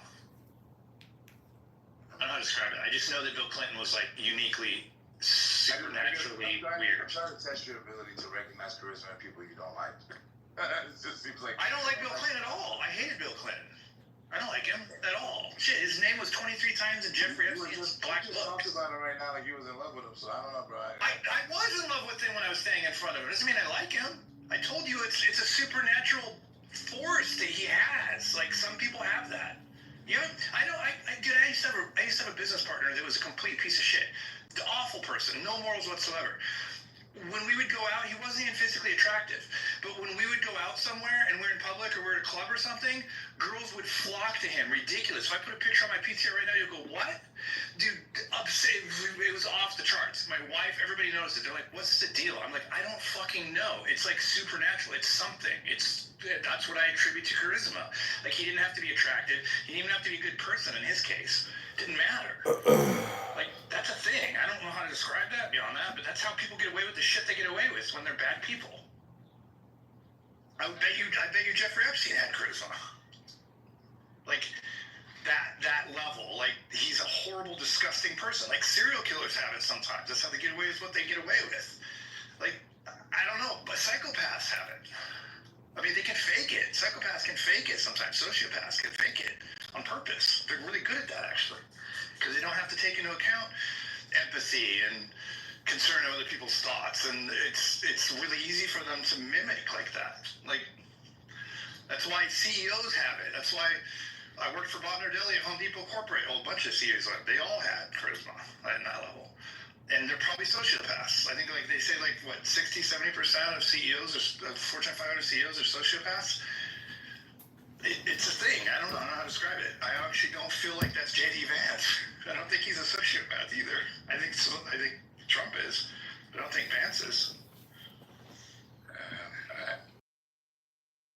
I don't know how to describe it. I just know that Bill Clinton was like uniquely supernaturally weird. I'm trying to test your ability to recognize charisma in people you don't like. It just seems like... I don't like Bill Clinton at all. I hated Bill Clinton. I don't like him at all. Shit, his name was 23 times in Jeffrey Epstein's Black Book. You just talked about him right now like you was in love with him, so I don't know, bro. I was in love with him when I was standing in front of him. Doesn't mean I like him. I told you it's a supernatural force that he has. Like some people have that. I used to have a have a business partner that was a complete piece of shit. The awful person, no morals whatsoever. When we would go out, he wasn't even physically attractive. But when we would go out somewhere and we're in public or we're at a club or something, girls would flock to him. Ridiculous. If I put a picture on my PTR right now, you'll go, what? Dude, it was off the charts. My wife, everybody knows it. They're like, what's the deal? I'm like, I don't fucking know. It's like supernatural. It's something. That's what I attribute to charisma. Like, he didn't have to be attractive. He didn't even have to be a good person in his case. Didn't matter. Like, that's a thing. I don't know how to describe that beyond that, but that's how people get away with the shit they get away with when they're bad people. I bet you Jeffrey Epstein had charisma. Like, that level. Like, he's a horrible, disgusting person. Like, serial killers have it sometimes. That's how they get away with what they get away with. Like, I don't know, but psychopaths have it. I mean, they can fake it. Psychopaths can fake it sometimes. Sociopaths can fake it on purpose. They're really good at that, actually, because they don't have to take into account empathy and concern of other people's thoughts, and it's really easy for them to mimic like that. Like, that's why CEOs have it. That's why I worked for Bob Nardelli at Home Depot Corporate. A whole bunch of CEOs, they all had charisma at that level. And they're probably sociopaths. I think, like, they say, like, what, 60-70% of CEOs, or Fortune 500 CEOs are sociopaths? It's a thing. I don't know how to describe it. I actually don't feel like that's J.D. Vance. I don't think he's a sociopath either. I think Trump is, but I don't think Vance is.